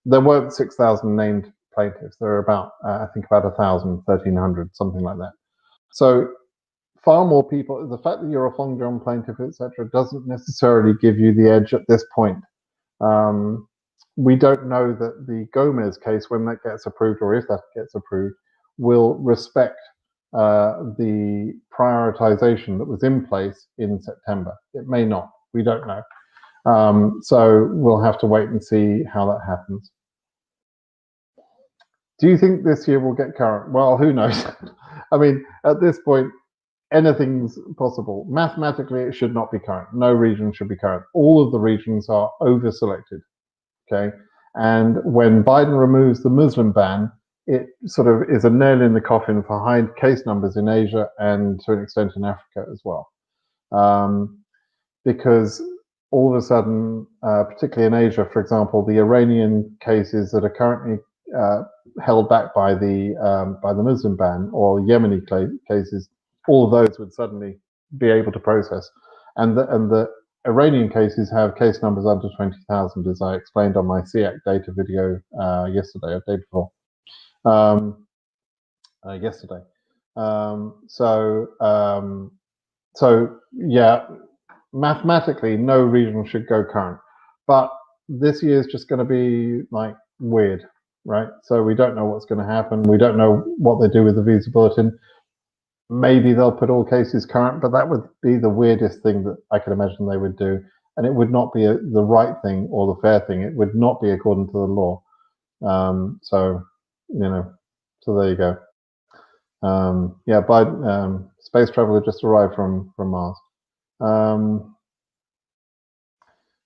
There weren't 6,000 named plaintiffs. There were about, I think, about 1,000, 1,300, something like that. So far more people. The fact that you're a Fondong plaintiff, etc., doesn't necessarily give you the edge at this point. We don't know that the Gomez case, when that gets approved, or if that gets approved, will respect the prioritization that was in place in September. It may not. We don't know. So we'll have to wait and see how that happens. Do you think this year will get current? Well, who knows? I mean, at this point, anything's possible. Mathematically, it should not be current. No region should be current. All of the regions are over-selected, okay? And when Biden removes the Muslim ban, it sort of is a nail in the coffin for high case numbers in Asia and to an extent in Africa as well. Because all of a sudden, particularly in Asia, for example, the Iranian cases that are currently held back by the Muslim ban, or Yemeni cases, all of those would suddenly be able to process, and the Iranian cases have case numbers under 20,000, as I explained on my SEAC data video yesterday, or day before, yesterday. So yeah, mathematically, no region should go current, but this year is just going to be like weird, right? So we don't know what's going to happen. We don't know what they do with the visa bulletin. Maybe they'll put all cases current, but that would be the weirdest thing that I can imagine they would do, and it would not be the right thing or the fair thing. It would not be according to the law. So there you go. Yeah, Biden, space traveler just arrived from Mars.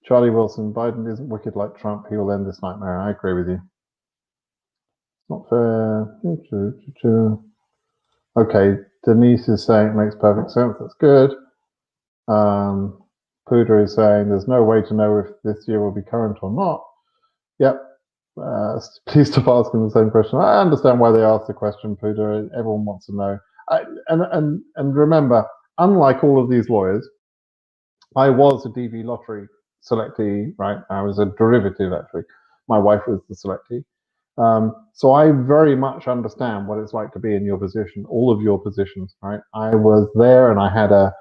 Charlie Wilson, Biden isn't wicked like Trump. He will end this nightmare. I agree with you. It's not fair. Okay, Denise is saying it makes perfect sense. That's good. Puda is saying there's no way to know if this year will be current or not. Yep. Please stop asking the same question. I understand why they asked the question, Puda. Everyone wants to know. And remember, unlike all of these lawyers, I was a DV lottery selectee, right? I was a derivative, actually. My wife was the selectee. So I very much understand what it's like to be in your position, all of your positions, right? I was there, and I had an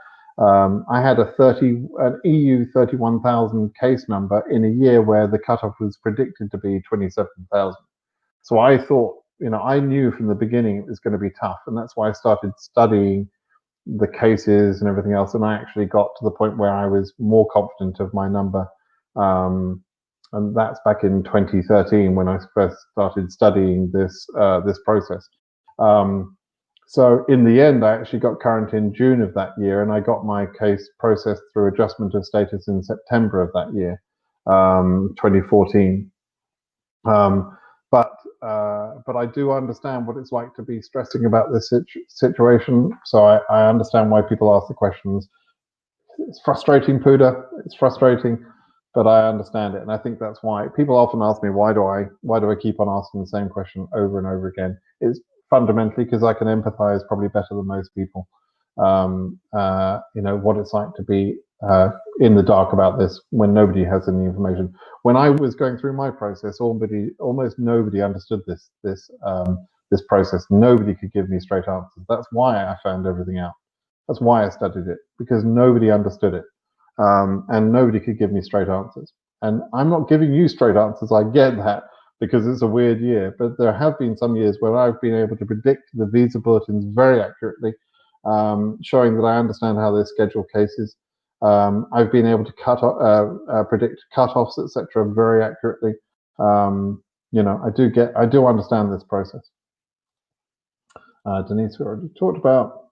EU 31,000 case number in a year where the cutoff was predicted to be 27,000. So I thought, I knew from the beginning it was going to be tough, and that's why I started studying the cases and everything else. And I actually got to the point where I was more confident of my number. And that's back in 2013 when I first started studying this process. So in the end, I actually got current in June of that year, and I got my case processed through adjustment of status in September of that year, 2014. But I do understand what it's like to be stressing about this situation. So I understand why people ask the questions. It's frustrating, Puda. It's frustrating, but I understand it, and I think that's why people often ask me, why do I keep on asking the same question over and over again? It's fundamentally because I can empathize probably better than most people. What it's like to be in the dark about this when nobody has any information. When I was going through my process, almost nobody understood this process. Nobody could give me straight answers. That's why I found everything out. That's why I studied it, because nobody understood it, and nobody could give me straight answers. And I'm not giving you straight answers. I get that, because it's a weird year. But there have been some years where I've been able to predict the visa bulletins very accurately, showing that I understand how they schedule cases. I've been able to predict cutoffs, etc., very accurately. I do understand this process. Denise, we already talked about.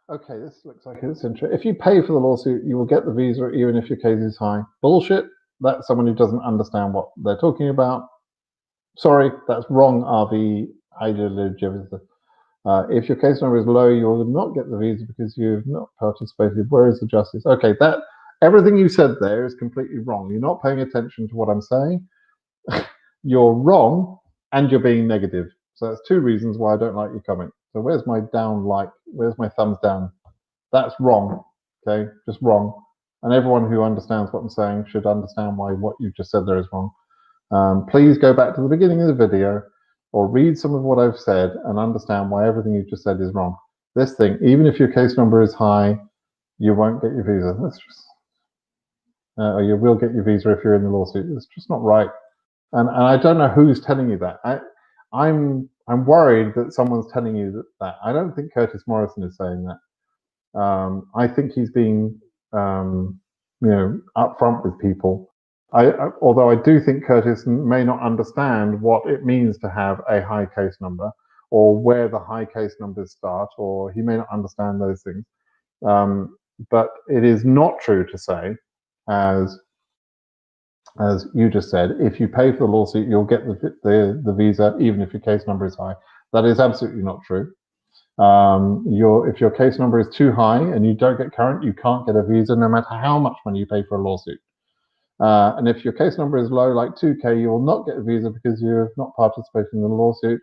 Okay, this looks like it's interesting. If you pay for the lawsuit, you will get the visa even if your case is high. Bullshit. That's someone who doesn't understand what they're talking about. Sorry, that's wrong, RV ideology. If your case number is low, you will not get the visa because you've not participated. Where is the justice? Okay, everything you said there is completely wrong. You're not paying attention to what I'm saying. You're wrong, and you're being negative. So that's two reasons why I don't like your comment. So where's my down like? Where's my thumbs down? That's wrong. Okay, just wrong. And everyone who understands what I'm saying should understand why what you've just said there is wrong. Please go back to the beginning of the video or read some of what I've said and understand why everything you've just said is wrong. This thing, even if your case number is high, you won't get your visa. That's just, or you will get your visa if you're in the lawsuit. It's just not right. And I don't know who's telling you that. I'm worried that someone's telling you that. I don't think Curtis Morrison is saying that. I think he's being, upfront with people. Although I do think Curtis may not understand what it means to have a high case number, or where the high case numbers start, or he may not understand those things. But it is not true to say, as you just said, if you pay for the lawsuit, you'll get the visa even if your case number is high. That is absolutely not true. If your case number is too high and you don't get current, you can't get a visa no matter how much money you pay for a lawsuit. And if your case number is low, like 2K, you will not get a visa because you have not participated in the lawsuit.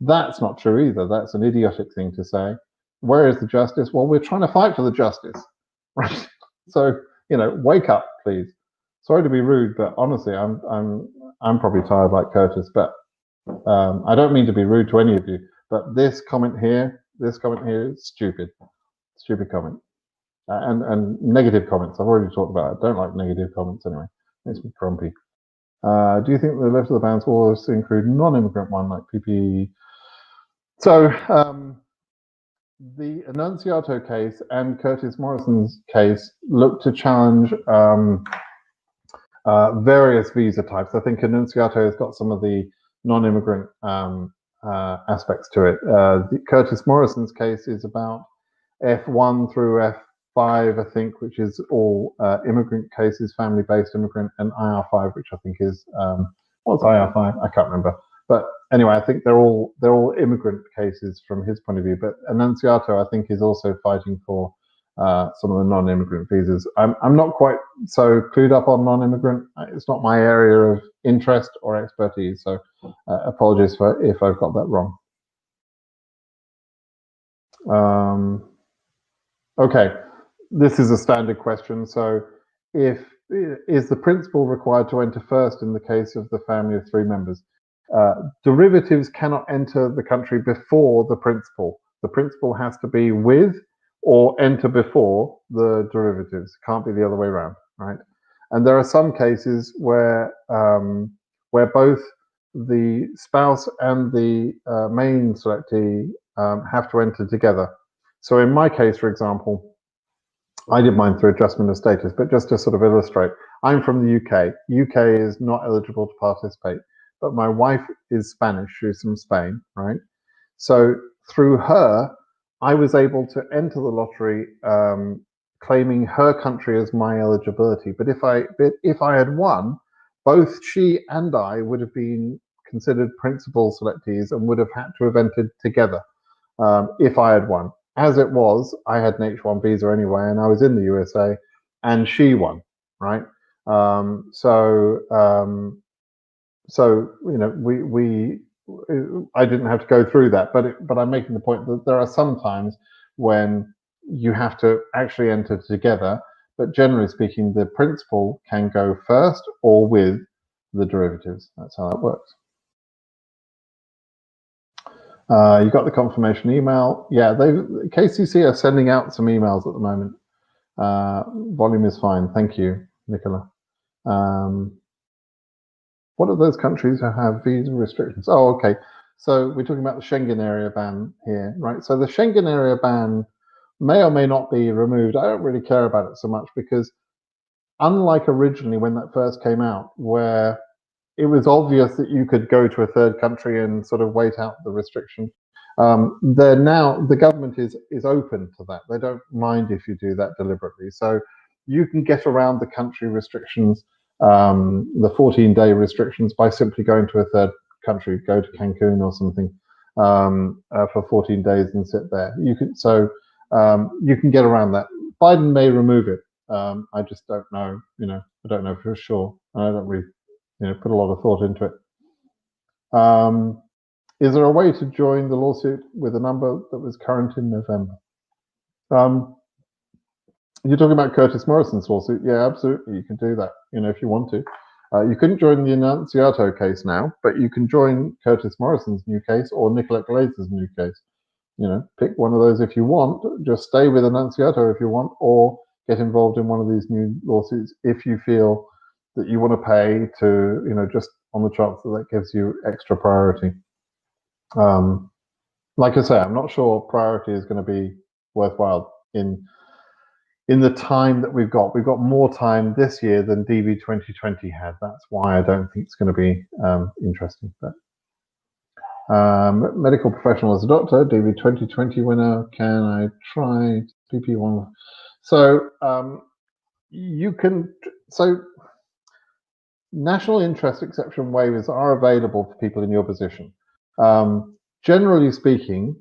That's not true either. That's an idiotic thing to say. Where is the justice? Well, we're trying to fight for the justice, right? So, wake up, please. Sorry to be rude, but honestly, I'm probably tired like Curtis. But I don't mean to be rude to any of you. But this comment here is stupid. Stupid comment. And negative comments. I've already talked about it. I don't like negative comments anyway. Makes me grumpy. Do you think the left of the balance will also include non-immigrant one like PPE? So the Annunziato case and Curtis Morrison's case look to challenge various visa types. I think Annunziato has got some of the non-immigrant aspects to it. Curtis Morrison's case is about F1 through F5, I think, which is all immigrant cases, family-based immigrant, and IR5, which I think is what's IR5? I can't remember. But anyway, I think they're all immigrant cases from his point of view. But Annunziato, I think, is also fighting for some of the non-immigrant visas. I'm not quite so clued up on non-immigrant. It's not my area of interest or expertise. So apologies if I've got that wrong. Okay, this is a standard question. So if is the principal required to enter first in the case of the family of 3 members? Derivatives cannot enter the country before the principal. The principal has to be with or enter before the derivatives. Can't be the other way around, right? And there are some cases where both the spouse and the main selectee have to enter together. So in my case, for example, I did mine through adjustment of status, but just to sort of illustrate, I'm from the UK. UK is not eligible to participate, but my wife is Spanish. She's from Spain, right? So through her, I was able to enter the lottery claiming her country as my eligibility. But if I had won, both she and I would have been considered principal selectees and would have had to have entered together if I had won. As it was, I had an H1 visa anyway, and I was in the USA, and she won, right? So you know, I didn't have to go through that, but I'm making the point that there are some times when you have to actually enter together, but generally speaking, the principal can go first or with the derivatives. That's how it works. You got the confirmation email. Yeah, KCC are sending out some emails at the moment. Volume is fine. Thank you, Nicola. What are those countries who have visa restrictions? Oh, okay. So we're talking about the Schengen area ban here, right? So the Schengen area ban may or may not be removed. I don't really care about it so much because unlike originally when that first came out, where it was obvious that you could go to a third country and sort of wait out the restriction. Now the government is open to that. They don't mind if you do that deliberately. So you can get around the country restrictions, the 14-day restrictions, by simply going to a third country. Go to Cancun or something for 14 days and sit there. You can get around that. Biden may remove it. I just don't know. You know, I don't know for sure. I don't really, put a lot of thought into it. Is there a way to join the lawsuit with a number that was current in November? You're talking about Curtis Morrison's lawsuit? Yeah, absolutely. You can do that, if you want to. You couldn't join the Annunziato case now, but you can join Curtis Morrison's new case or Nicolette Glazer's new case. Pick one of those if you want. Just stay with Annunziato if you want, or get involved in one of these new lawsuits if you feel that you want to pay to, just on the chance that gives you extra priority. Like I say, I'm not sure priority is going to be worthwhile in the time that we've got. We've got more time this year than DV2020 had. That's why I don't think it's going to be interesting. But medical professional as a doctor, DV2020 winner. Can I try PP1? So you can. So national interest exception waivers are available for people in your position. Generally speaking,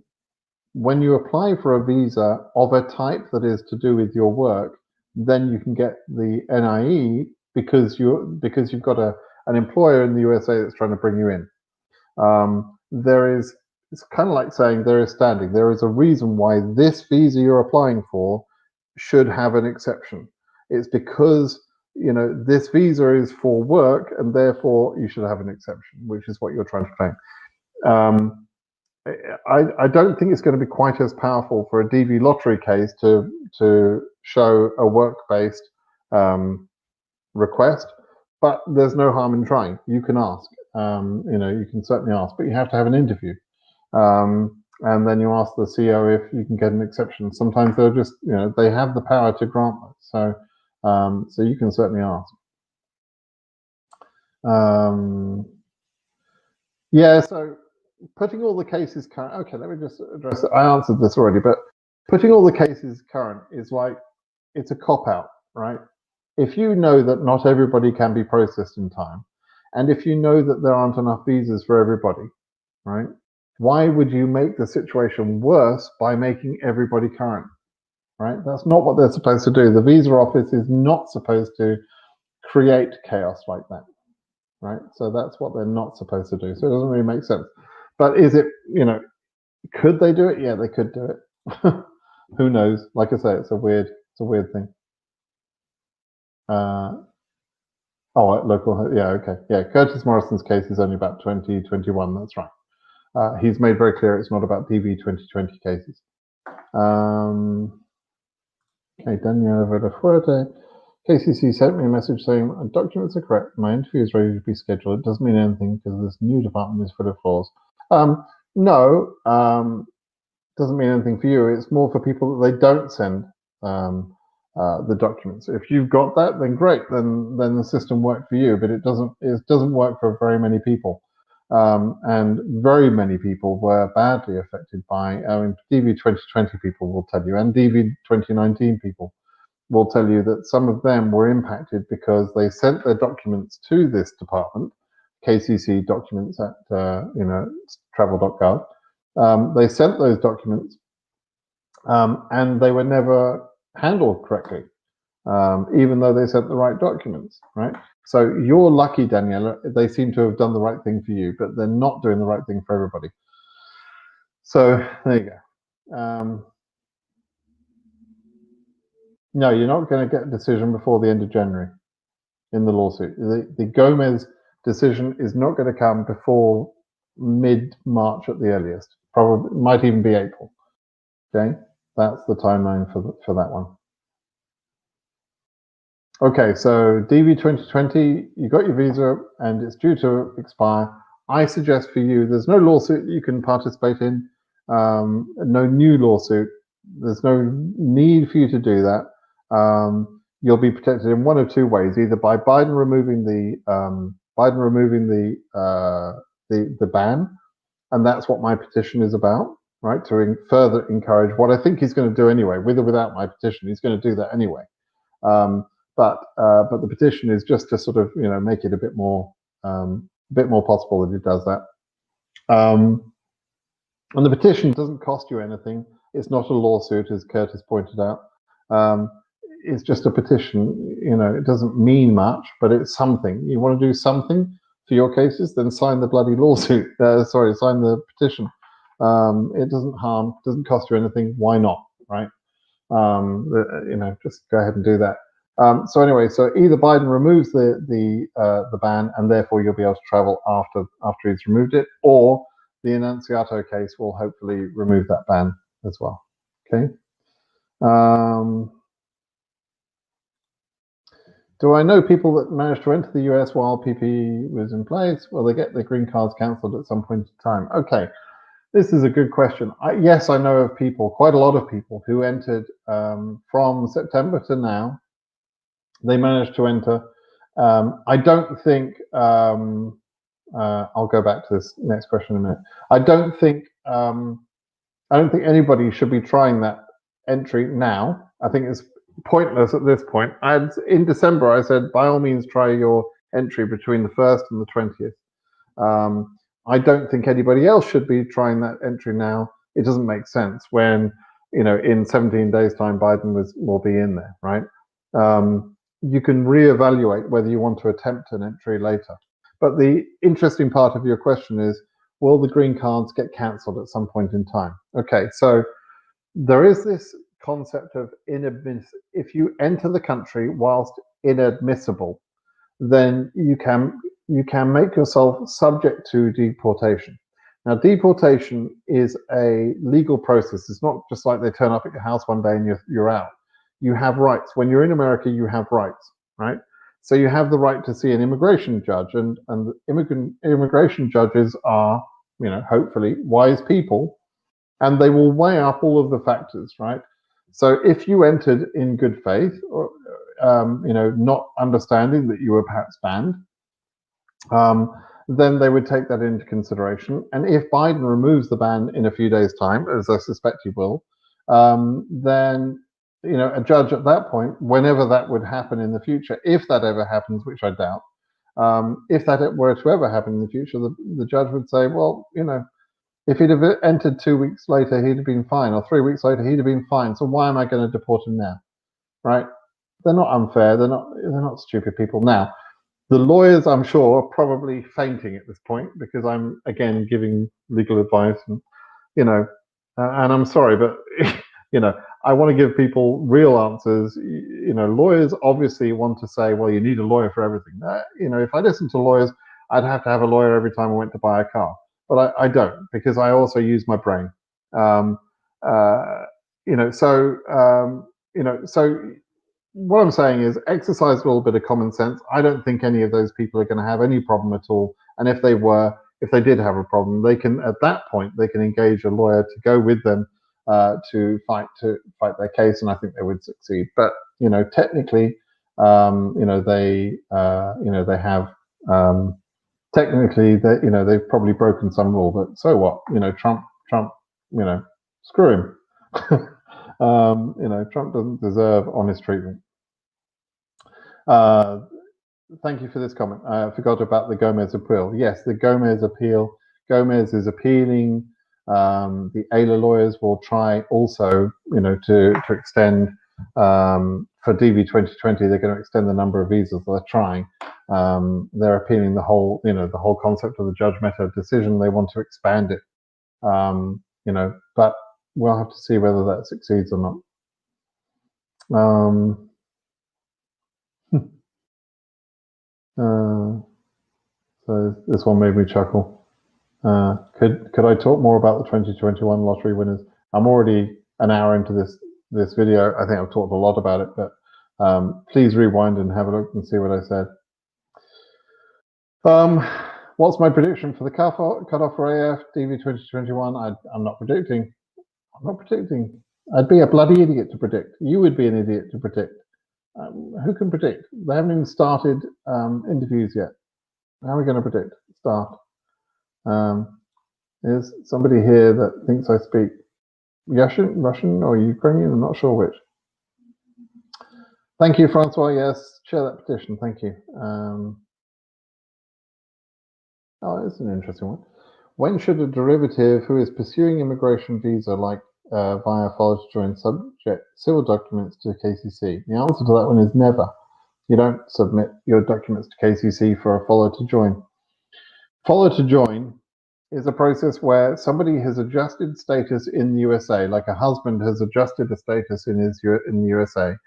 when you apply for a visa of a type that is to do with your work, then you can get the NIE because you've got an employer in the USA that's trying to bring you in. It's kind of like saying there is standing. There is a reason why this visa you're applying for should have an exception. It's because this visa is for work and therefore you should have an exception, which is what you're trying to claim. I don't think it's going to be quite as powerful for a DV lottery case to show a work-based request, but there's no harm in trying. You can ask. You can certainly ask, but you have to have an interview, and then you ask the CO if you can get an exception. Sometimes they'll just, they have the power to grant that. So you can certainly ask. Yeah. So putting all the cases current. Okay, let me just address it. I answered this already, but putting all the cases current is like, it's a cop-out, right? If you know that not everybody can be processed in time, and if you know that there aren't enough visas for everybody, right? Why would you make the situation worse by making everybody current, right? That's not what they're supposed to do. The visa office is not supposed to create chaos like that, right? So that's what they're not supposed to do. So it doesn't really make sense. But is it, could they do it? Yeah, they could do it. Who knows? Like I say, it's a weird thing. Oh, at local, yeah, okay. Yeah, Curtis Morrison's case is only about 2021, that's right. He's made very clear it's not about DV2020 cases. Okay, Daniela Villafuerte. KCC sent me a message saying, documents are correct, my interview is ready to be scheduled. It doesn't mean anything because this new department is full of flaws. No, doesn't mean anything for you. It's more for people that they don't send the documents. If you've got that, then great. Then the system worked for you. But it doesn't work for very many people, and very many people were badly affected by. I mean, DV2020 people will tell you, and DV2019 people will tell you that some of them were impacted because they sent their documents to this department, KCC documents at travel.gov. They sent those documents and they were never handled correctly, even though they sent the right documents, right? So you're lucky, Daniela. They seem to have done the right thing for you, but they're not doing the right thing for everybody. So there you go. No, you're not going to get a decision before the end of January in the lawsuit. The Gomez decision is not going to come before mid-March at the earliest. Probably might even be April. Okay, that's the timeline for that one. Okay, so DV 2020, you got your visa and it's due to expire. I suggest for you, there's no lawsuit you can participate in, no new lawsuit. There's no need for you to do that. You'll be protected in one of two ways: either by Biden removing the ban, and that's what my petition is about, right? To further encourage what I think he's going to do anyway, with or without my petition, he's going to do that anyway. But the petition is just to sort of make it a bit more possible that he does that. And the petition doesn't cost you anything. It's not a lawsuit, as Curtis pointed out. It's just a petition. It doesn't mean much, but it's something. You want to do something for your cases, then sign the bloody lawsuit. Sign the petition. It doesn't harm, doesn't cost you anything. Why not, right? Just go ahead and do that. So anyway, so either Biden removes the ban, and therefore you'll be able to travel after he's removed it, or the Annunziato case will hopefully remove that ban as well. Okay. Do I know people that managed to enter the US while PP was in place? Will they get their green cards cancelled at some point in time? Okay, this is a good question. Yes, I know of people, quite a lot of people, who entered from September to now. They managed to enter. I don't think, I'll go back to this next question in a minute. I don't think anybody should be trying that entry now. I think it's pointless at this point. In December, I said, by all means, try your entry between the 1st and the 20th. I don't think anybody else should be trying that entry now. It doesn't make sense when, in 17 days' time, Biden will be in there, right? You can reevaluate whether you want to attempt an entry later. But the interesting part of your question is, will the green cards get cancelled at some point in time? Okay, so there is this concept of if you enter the country whilst inadmissible, then you can make yourself subject to deportation. Now, deportation is a legal process. It's not just like they turn up at your house one day and you're out. You have rights. When you're in America, you have rights, right? So you have the right to see an immigration judge, and immigration judges are, hopefully wise people, and they will weigh up all of the factors, right? So if you entered in good faith, or not understanding that you were perhaps banned, then they would take that into consideration. And if Biden removes the ban in a few days' time, as I suspect he will, then a judge at that point, whenever that would happen in the future, if that ever happens, which I doubt, if that were to ever happen in the future, the judge would say, well, if he'd have entered 2 weeks later, he'd have been fine, or 3 weeks later, he'd have been fine. So why am I going to deport him now, right? They're not unfair. They're not stupid people. Now, the lawyers, I'm sure, are probably fainting at this point because I'm again giving legal advice, and and I'm sorry, but I want to give people real answers. You know, lawyers obviously want to say, well, you need a lawyer for everything. You know, if I listened to lawyers, I'd have to have a lawyer every time I went to buy a car. But I don't, because I also use my brain. You know, so what I'm saying is exercise a little bit of common sense. I don't think any of those people are going to have any problem at all. And if they did have a problem, they can, at that point, they can engage a lawyer to go with them to fight their case, and I think they would succeed. But you know, technically, you know, they have technically, they've probably broken some rule. But so what? You know, Trump, you know, screw him. You know, Trump doesn't deserve honest treatment. Thank you for this comment. I forgot about the Gomez appeal. Yes, the Gomez appeal. Gomez is appealing. The AILA lawyers will try also, you know, to extend for DV2020. They're going to extend the number of visas. They're trying. They're appealing the whole, you know, the whole concept of the Judge Mehta decision. They want to expand it. You know, but we'll have to see whether that succeeds or not. So this one made me chuckle. Could I talk more about the 2021 lottery winners? I'm already an hour into this video. I think I've talked a lot about it, but please rewind and have a look and see what I said. What's my prediction for the cutoff for AF DV2021? I'm not predicting. I'm not predicting. I'd be a bloody idiot to predict. You would be an idiot to predict. Who can predict? They haven't even started interviews yet. How are we going to predict? Start. There's somebody here that thinks I speak Russian or Ukrainian. I'm not sure which. Thank you, Francois. Yes, share that petition. Thank you. Oh, it's an interesting one. When should a derivative who is pursuing immigration visa, like via follow to join, subject civil documents to KCC? The answer to that one is never. You don't submit your documents to KCC for a follow to join. Follow to join is a process where somebody has adjusted status in the USA, like a husband has adjusted a status in the USA,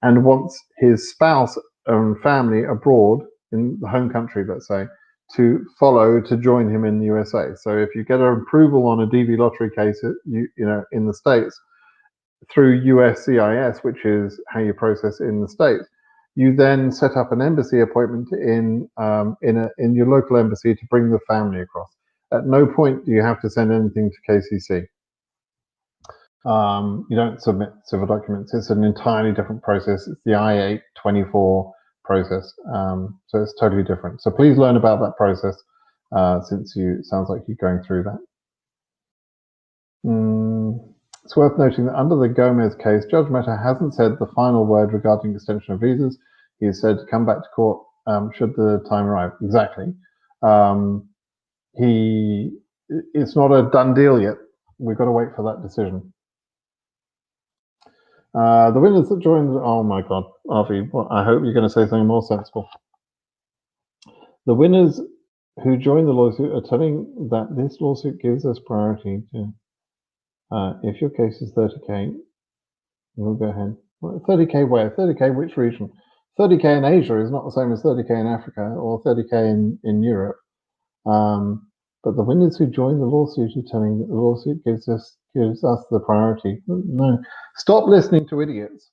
and wants his spouse and family abroad in the home country, let's say, to follow to join him in the USA. So if you get an approval on a DV lottery case, you know, in the States through USCIS, which is how you process in the States, you then set up an embassy appointment in your local embassy to bring the family across. At no point do you have to send anything to KCC. You don't submit civil documents. It's an entirely different process. It's the I-824 process. So it's totally different. So please learn about that process since sounds like you're going through that. It's worth noting that under the Gomez case, Judge Mehta hasn't said the final word regarding extension of visas. He said to come back to court should the time arrive. Exactly. It's not a done deal yet. We've got to wait for that decision. The winners that joined, oh my God, Avi, well, I hope you're going to say something more sensible. The winners who joined the lawsuit are telling that this lawsuit gives us priority to, if your case is 30K, we'll go ahead. 30K where? 30K which region? 30K in Asia is not the same as 30K in Africa or 30K in Europe. But the winners who joined the lawsuit are telling that the lawsuit gives us the priority. No, stop listening to idiots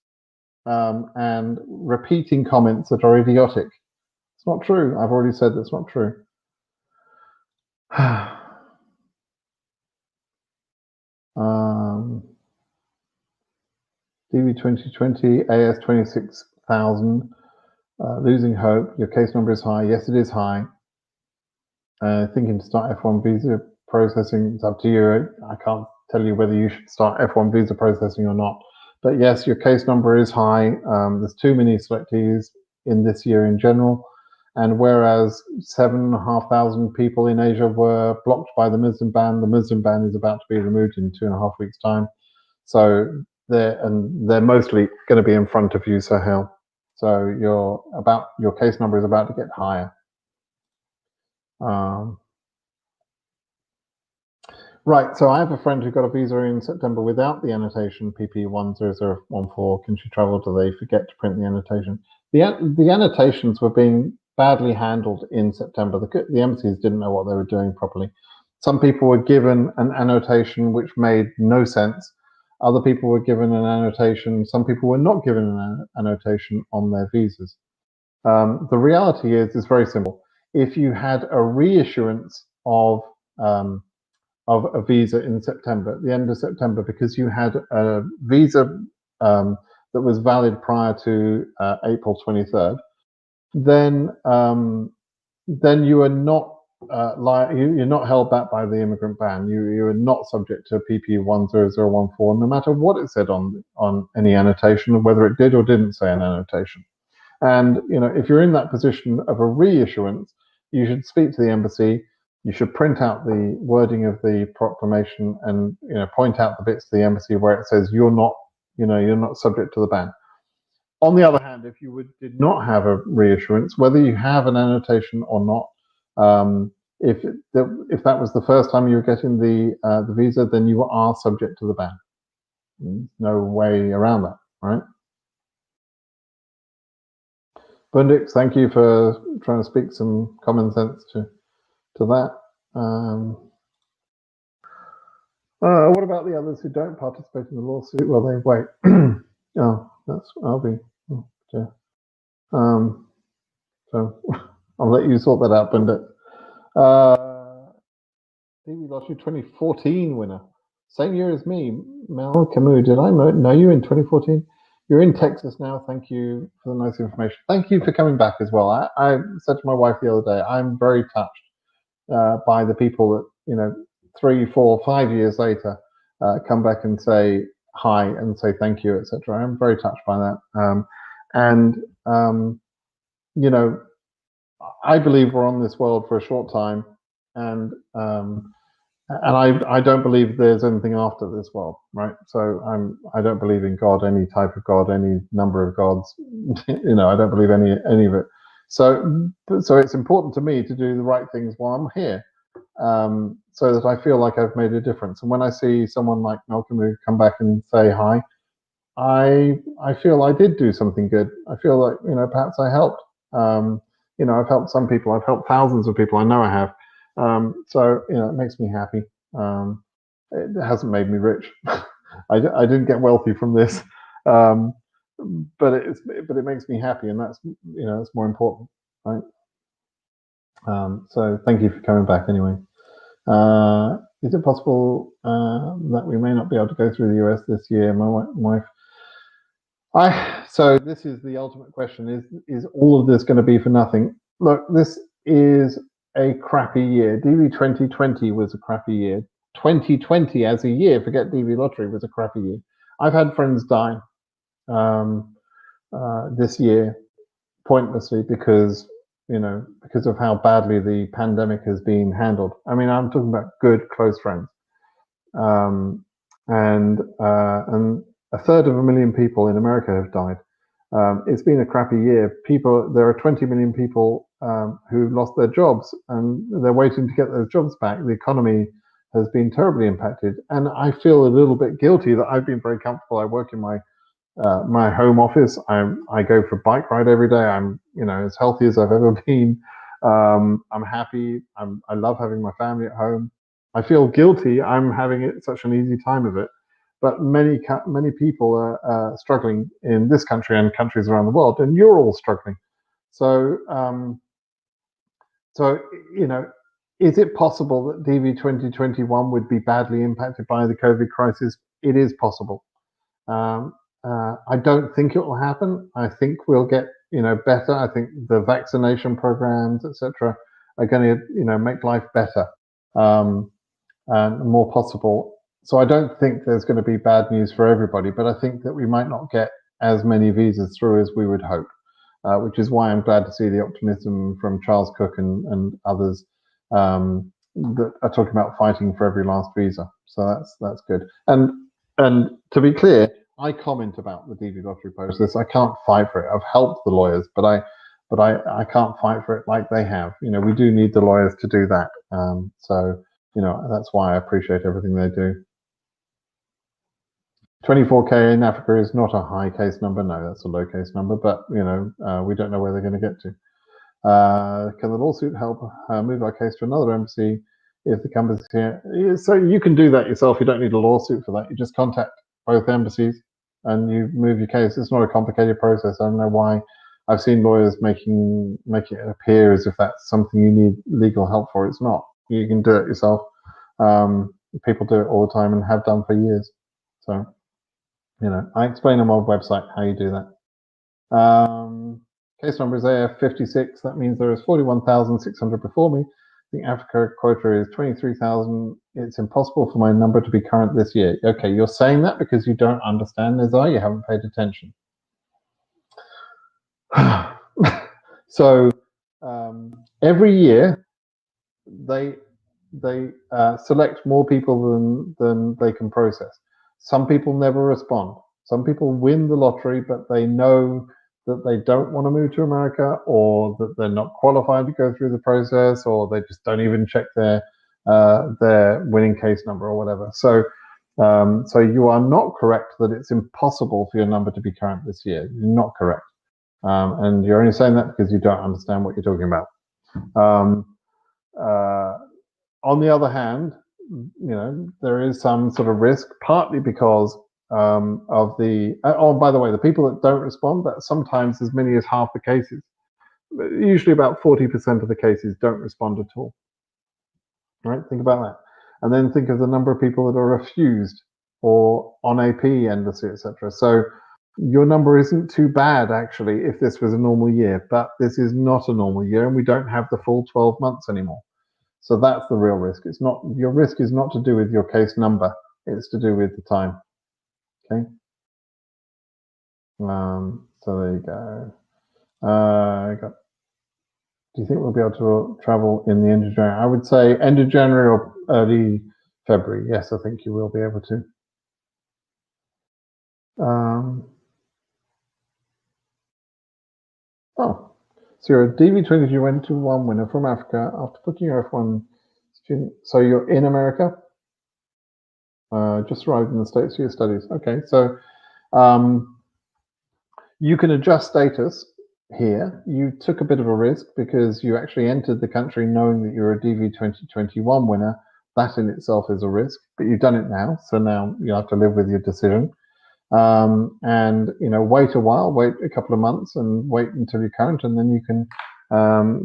and repeating comments that are idiotic. It's not true. I've already said that's not true. DV2020 AS 26,000. Losing hope. Your case number is high. Yes, it is high. Thinking to start F1 visa processing. It's up to you. I can't tell you whether you should start F1 visa processing or not. But yes, your case number is high. There's too many selectees in this year in general. And whereas 7,500 people in Asia were blocked by the Muslim ban is about to be removed in 2.5 weeks' time. So they're mostly going to be in front of you, Sahel. So your case number is about to get higher. Right, so I have a friend who got a visa in September without the annotation PP10014. Can she travel? Do they forget to print the annotation? The annotations were being badly handled in September. The embassies didn't know what they were doing properly. Some people were given an annotation which made no sense. Other people were given an annotation. Some people were not given an annotation on their visas. The reality is very simple. If you had a reissuance of a visa in September, at the end of September, because you had a visa that was valid prior to April 23rd, then you are not you're not held back by the immigrant ban. You are not subject to PP 10014, no matter what it said on any annotation, whether it did or didn't say an annotation. And if you're in that position of a reissuance, you should speak to the embassy. You should print out the wording of the proclamation and point out the bits to the embassy where it says you're not subject to the ban. On the other hand, if you did not have a reissuance, whether you have an annotation or not, if that was the first time you were getting the visa, then you are subject to the ban. No way around that, right? Bundix, thank you for trying to speak some common sense to that. What about the others who don't participate in the lawsuit? Well, they wait. I'll be. Okay. So I'll let you sort that out, Bundix. DV Lottery 2014 winner. Same year as me, Mel Camus. Did I know you in 2014? You're in Texas now. Thank you for the nice information. Thank you for coming back as well. I said to my wife the other day, I'm very touched by the people that 3, 4, 5 years later come back and say hi and say thank you, etc. I'm very touched by that. I believe we're on this world for a short time, and I don't believe there's anything after this world, right? So I don't believe in God, any type of God, any number of gods. I don't believe any of it. So it's important to me to do the right things while I'm here, so that I feel like I've made a difference. And when I see someone like Malcolm who come back and say hi, I feel I did do something good. I feel like perhaps I helped. I've helped some people. I've helped thousands of people. I know I have. So it makes me happy. It hasn't made me rich. I didn't get wealthy from this, but it makes me happy, and that's that's more important, right? So thank you for coming back anyway. Is it possible that we may not be able to go through the US this year? My wife. So this is the ultimate question: is all of this going to be for nothing? Look, this is a crappy year. DV 2020 was a crappy year. 2020 as a year, forget DV lottery, was a crappy year. I've had friends die this year pointlessly because of how badly the pandemic has been handled. I mean, I'm talking about good, close friends, and 1/3 people in America have died. It's been a crappy year. There are 20 million people who lost their jobs, and they're waiting to get those jobs back. The economy has been terribly impacted, and I feel a little bit guilty that I've been very comfortable. I work in my home office. I go for a bike ride every day. I'm as healthy as I've ever been. I'm happy. I love having my family at home. I feel guilty. I'm having such an easy time of it. But many people are struggling in this country and countries around the world, and you're all struggling. So, is it possible that DV 2021 would be badly impacted by the COVID crisis? It is possible. I don't think it will happen. I think we'll get better. I think the vaccination programs, etc., are going to make life better and more possible. So I don't think there's going to be bad news for everybody, but I think that we might not get as many visas through as we would hope, which is why I'm glad to see the optimism from Charles Cook and others that are talking about fighting for every last visa. So that's good. And to be clear, I comment about the DV lottery process. I can't fight for it. I've helped the lawyers, but I can't fight for it like they have. We do need the lawyers to do that. So that's why I appreciate everything they do. 24K in Africa is not a high case number. No, that's a low case number, but we don't know where they're going to get to. Can the lawsuit help move our case to another embassy if the company's here? So you can do that yourself. You don't need a lawsuit for that. You just contact both embassies and you move your case. It's not a complicated process. I don't know why I've seen lawyers make it appear as if that's something you need legal help for. It's not. You can do it yourself. People do it all the time and have done for years. So, I explain on my website how you do that. Case number is AF56. That means there is 41,600 before me. The Africa quota is 23,000. It's impossible for my number to be current this year. Okay, you're saying that because you don't understand Nizar. You haven't paid attention. So every year they select more people than they can process. Some people never respond. Some people win the lottery, but they know that they don't want to move to America, or that they're not qualified to go through the process, or they just don't even check their winning case number or whatever. So you are not correct that it's impossible for your number to be current this year. You're not correct. And you're only saying that because you don't understand what you're talking about. On the other hand, there is some sort of risk, partly because of the, by the way, the people that don't respond, that's sometimes as many as half the cases. Usually about 40% of the cases don't respond at all. Right? Think about that. And then think of the number of people that are refused or on AP embassy, etc. So your number isn't too bad, actually, if this was a normal year, but this is not a normal year, and we don't have the full 12 months anymore. So that's the real risk. It's not, your risk is not to do with your case number, it's to do with the time. Okay. So there you go. Do you think we'll be able to travel in the end of January? I would say end of January or early February. Yes, I think you will be able to. So you're a DV2020 winner from Africa after booking your F1 student. So you're in America? Just arrived in the States for your studies. Okay, so you can adjust status here. You took a bit of a risk because you actually entered the country knowing that you're a DV2021 winner. That in itself is a risk, but you've done it now. So now you have to live with your decision. And wait a while, wait a couple of months, and wait until you're current, and then you can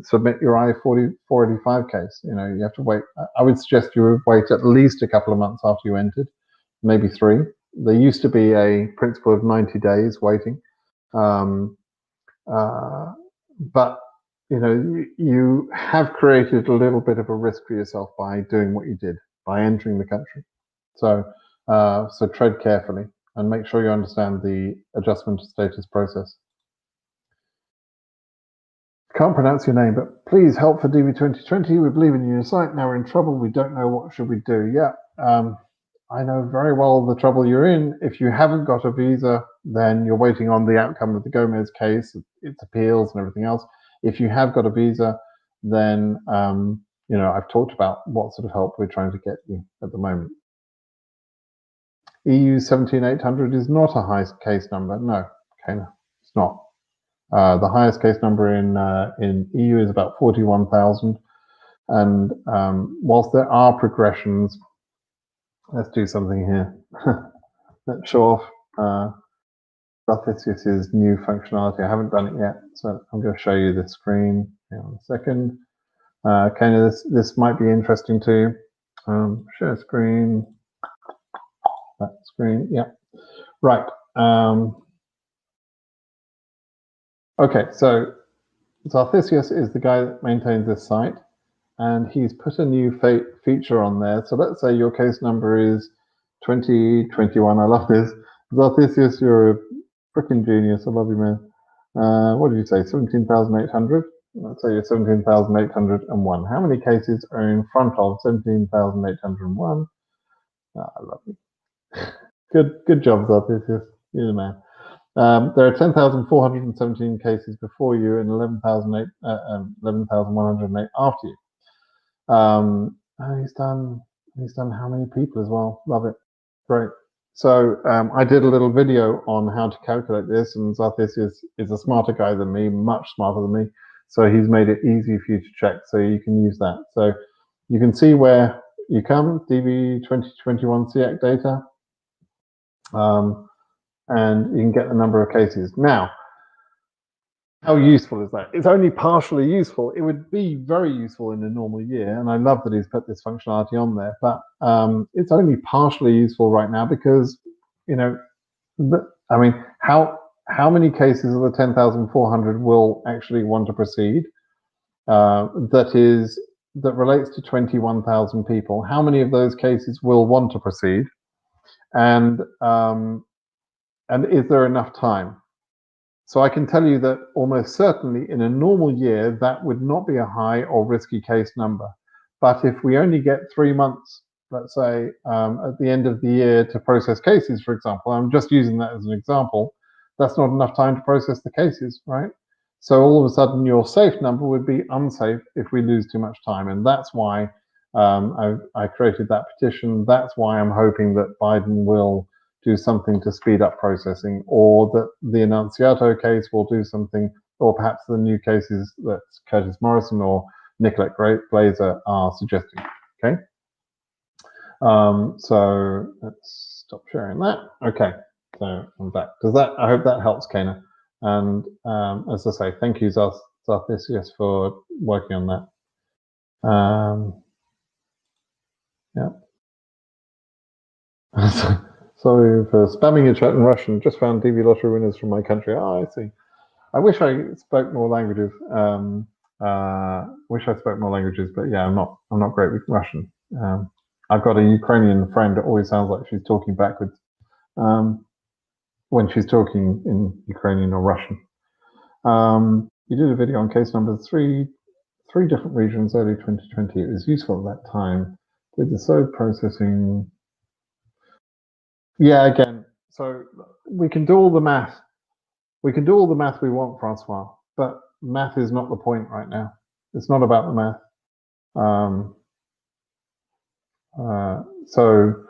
submit your I-485 case. You have to wait. I would suggest you would wait at least a couple of months after you entered, maybe 3. There used to be a principle of 90 days waiting, but you have created a little bit of a risk for yourself by doing what you did, by entering the country. So tread carefully and make sure you understand the adjustment status process. Can't pronounce your name, but please help for DV2020. We believe in your site. Now we're in trouble. We don't know what should we do. Yeah, I know very well the trouble you're in. If you haven't got a visa, then you're waiting on the outcome of the Gomez case, its appeals and everything else. If you have got a visa, then I've talked about what sort of help we're trying to get you at the moment. EU 17800 is not a high case number. No, okay, no, it's not. The highest case number in EU is about 41,000, and whilst there are progressions, let's do something here. Let's show off Darthisius's new functionality. I haven't done it yet, so I'm going to show you this screen. Hang on a second. Okay, now this might be interesting too. Share screen. That screen, yeah. Right. Okay, so Darthisius is the guy that maintains this site, and he's put a new feature on there. So let's say your case number is 2021. I love this. Darthisius, you're a freaking genius. I love you, man. What did you say? 17,800? Let's say you're 17,801. How many cases are in front of 17,801? I love you. Good job, Darthisius. You're the man. There are 10,417 cases before you and 11,108 after you. He's done how many people as well? Love it. Great. So I did a little video on how to calculate this, and Zathis is a smarter guy than me, much smarter than me. So he's made it easy for you to check, so you can use that. So you can see where you come, DV2021 SEAC data, and you can get the number of cases. Now, how useful is that? It's only partially useful. It would be very useful in a normal year, and I love that he's put this functionality on there, but it's only partially useful right now because, you know, I mean, how many cases of the 10,400 will actually want to proceed? That relates to 21,000 people. How many of those cases will want to proceed? And is there enough time? So I can tell you that almost certainly in a normal year, that would not be a high or risky case number. But if we only get 3 months, let's say, at the end of the year to process cases, for example, I'm just using that as an example, that's not enough time to process the cases, right? So all of a sudden your safe number would be unsafe if we lose too much time. And that's why I created that petition. That's why I'm hoping that Biden will do something to speed up processing, or that the Annunziato case will do something, or perhaps the new cases that Curtis Morrison or Nicolette Glazer are suggesting. Okay. So let's stop sharing that. Okay. So I'm back. I hope that helps, Kana. And as I say, thank you, Zarthisius, for working on that. Yeah. Sorry for spamming your chat in Russian. Just found DV lottery winners from my country. Oh, I see. I wish I spoke more languages. Wish I spoke more languages, but yeah, I'm not great with Russian. I've got a Ukrainian friend that always sounds like she's talking backwards when she's talking in Ukrainian or Russian. You did a video on case number three different regions early 2020. It was useful at that time. With the slow processing. Yeah, again, so we can do all the math. We can do all the math we want, Francois, but math is not the point right now. It's not about the math. So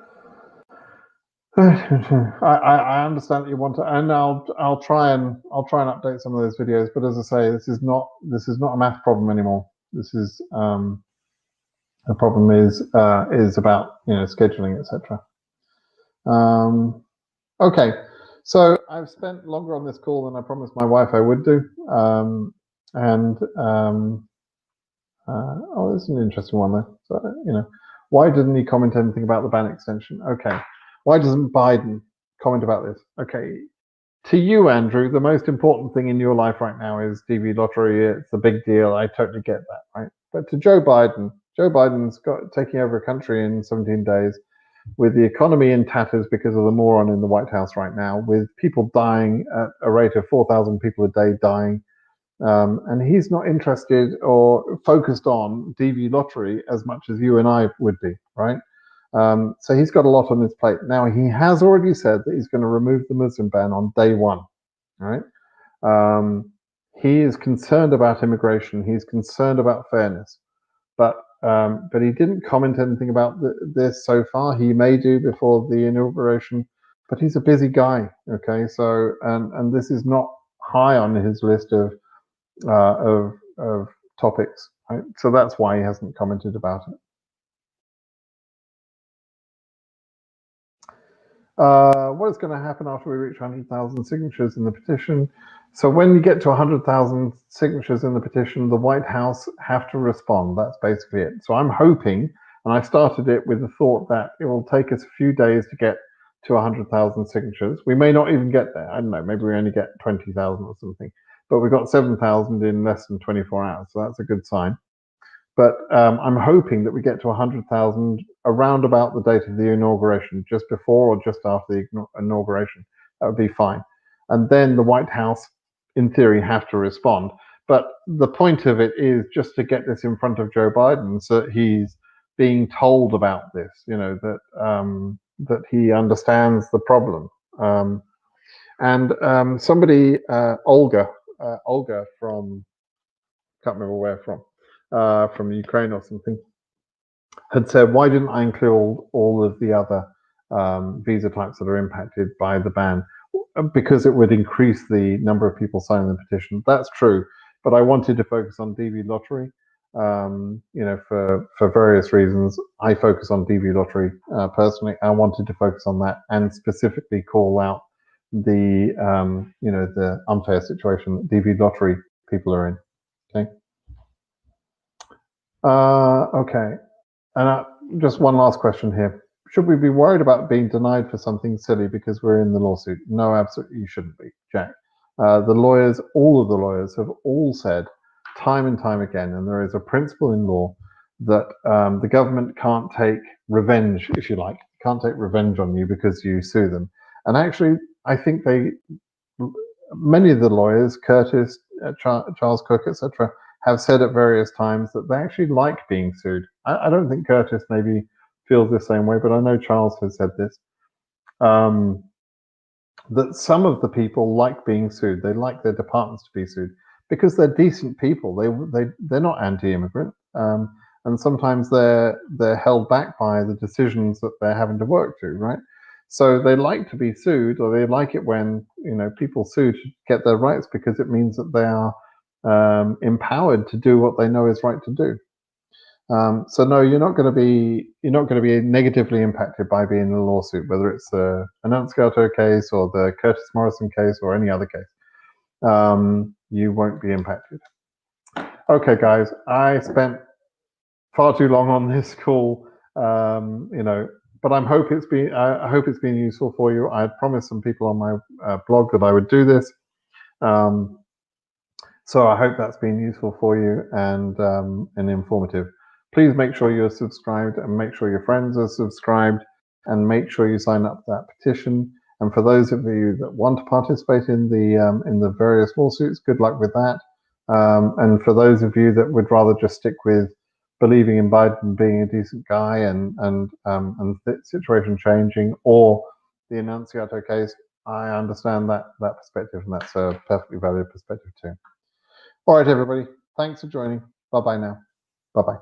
I understand that you want to, and I'll try and update some of those videos. But as I say, this is not a math problem anymore. This is the problem is about scheduling, etc. Okay, so I've spent longer on this call than I promised my wife I would do. Oh, this is an interesting one though. So, why didn't he comment anything about the ban extension? Okay, why doesn't Biden comment about this? Okay, to you, Andrew, the most important thing in your life right now is DV lottery. It's a big deal. I totally get that, right? But to Joe Biden's taking over a country in 17 days. With the economy in tatters because of the moron in the White House right now, with people dying at a rate of 4,000 people a day dying, and he's not interested or focused on DV lottery as much as you and I would be, right? So he's got a lot on his plate. Now, he has already said that he's going to remove the Muslim ban on day one, right? He is concerned about immigration. He's concerned about fairness, but he didn't comment anything about this so far. He may do before the inauguration, but he's a busy guy. Okay, so and this is not high on his list of topics, right? So that's why he hasn't commented about it. What is going to happen after we reach 100,000 signatures in the petition? So when you get to 100,000 signatures in the petition, the White House have to respond. That's basically it. So I'm hoping, and I started it with the thought that it will take us a few days to get to 100,000 signatures. We may not even get there. I don't know, maybe we only get 20,000 or something. But we got 7,000 in less than 24 hours, so that's a good sign. But I'm hoping that we get to 100,000 around about the date of the inauguration, just before or just after the inauguration. That would be fine. And then the White House, in theory, have to respond. But the point of it is just to get this in front of Joe Biden so that he's being told about this, that he understands the problem. Somebody, Olga from, can't remember where from Ukraine or something, had said, why didn't I include all of the other visa types that are impacted by the ban? Because it would increase the number of people signing the petition. That's true, but I wanted to focus on DV lottery. For various reasons, I focus on DV lottery personally. I wanted to focus on that and specifically call out the the unfair situation that DV lottery people are in. Okay. Okay. And just one last question here. Should we be worried about being denied for something silly because we're in the lawsuit? No, absolutely you shouldn't be, Jack. The lawyers, all of the lawyers, have all said time and time again, and there is a principle in law that the government can't take revenge, if you like, can't take revenge on you because you sue them. And actually, I think many of the lawyers, Curtis, Charles Cook, etc., have said at various times that they actually like being sued. I don't think Curtis maybe feels the same way, but I know Charles has said this. That some of the people like being sued. They like their departments to be sued because they're decent people. They're not anti-immigrant, and sometimes they're held back by the decisions that they're having to work through, right? So they like to be sued, or they like it when people sue to get their rights because it means that they are empowered to do what they know is right to do. So no, you're not going to be negatively impacted by being in a lawsuit, whether it's the Annunziato case or the Curtis Morrison case or any other case. You won't be impacted. Okay, guys, I spent far too long on this call, but I hope it's been useful for you. I promised some people on my blog that I would do this. So I hope that's been useful for you and informative. Please make sure you're subscribed and make sure your friends are subscribed and make sure you sign up to that petition. And for those of you that want to participate in the various lawsuits, good luck with that. And for those of you that would rather just stick with believing in Biden being a decent guy and the situation changing, or the Annunziato case, I understand that perspective, and that's a perfectly valid perspective too. All right, everybody. Thanks for joining. Bye-bye now. Bye-bye.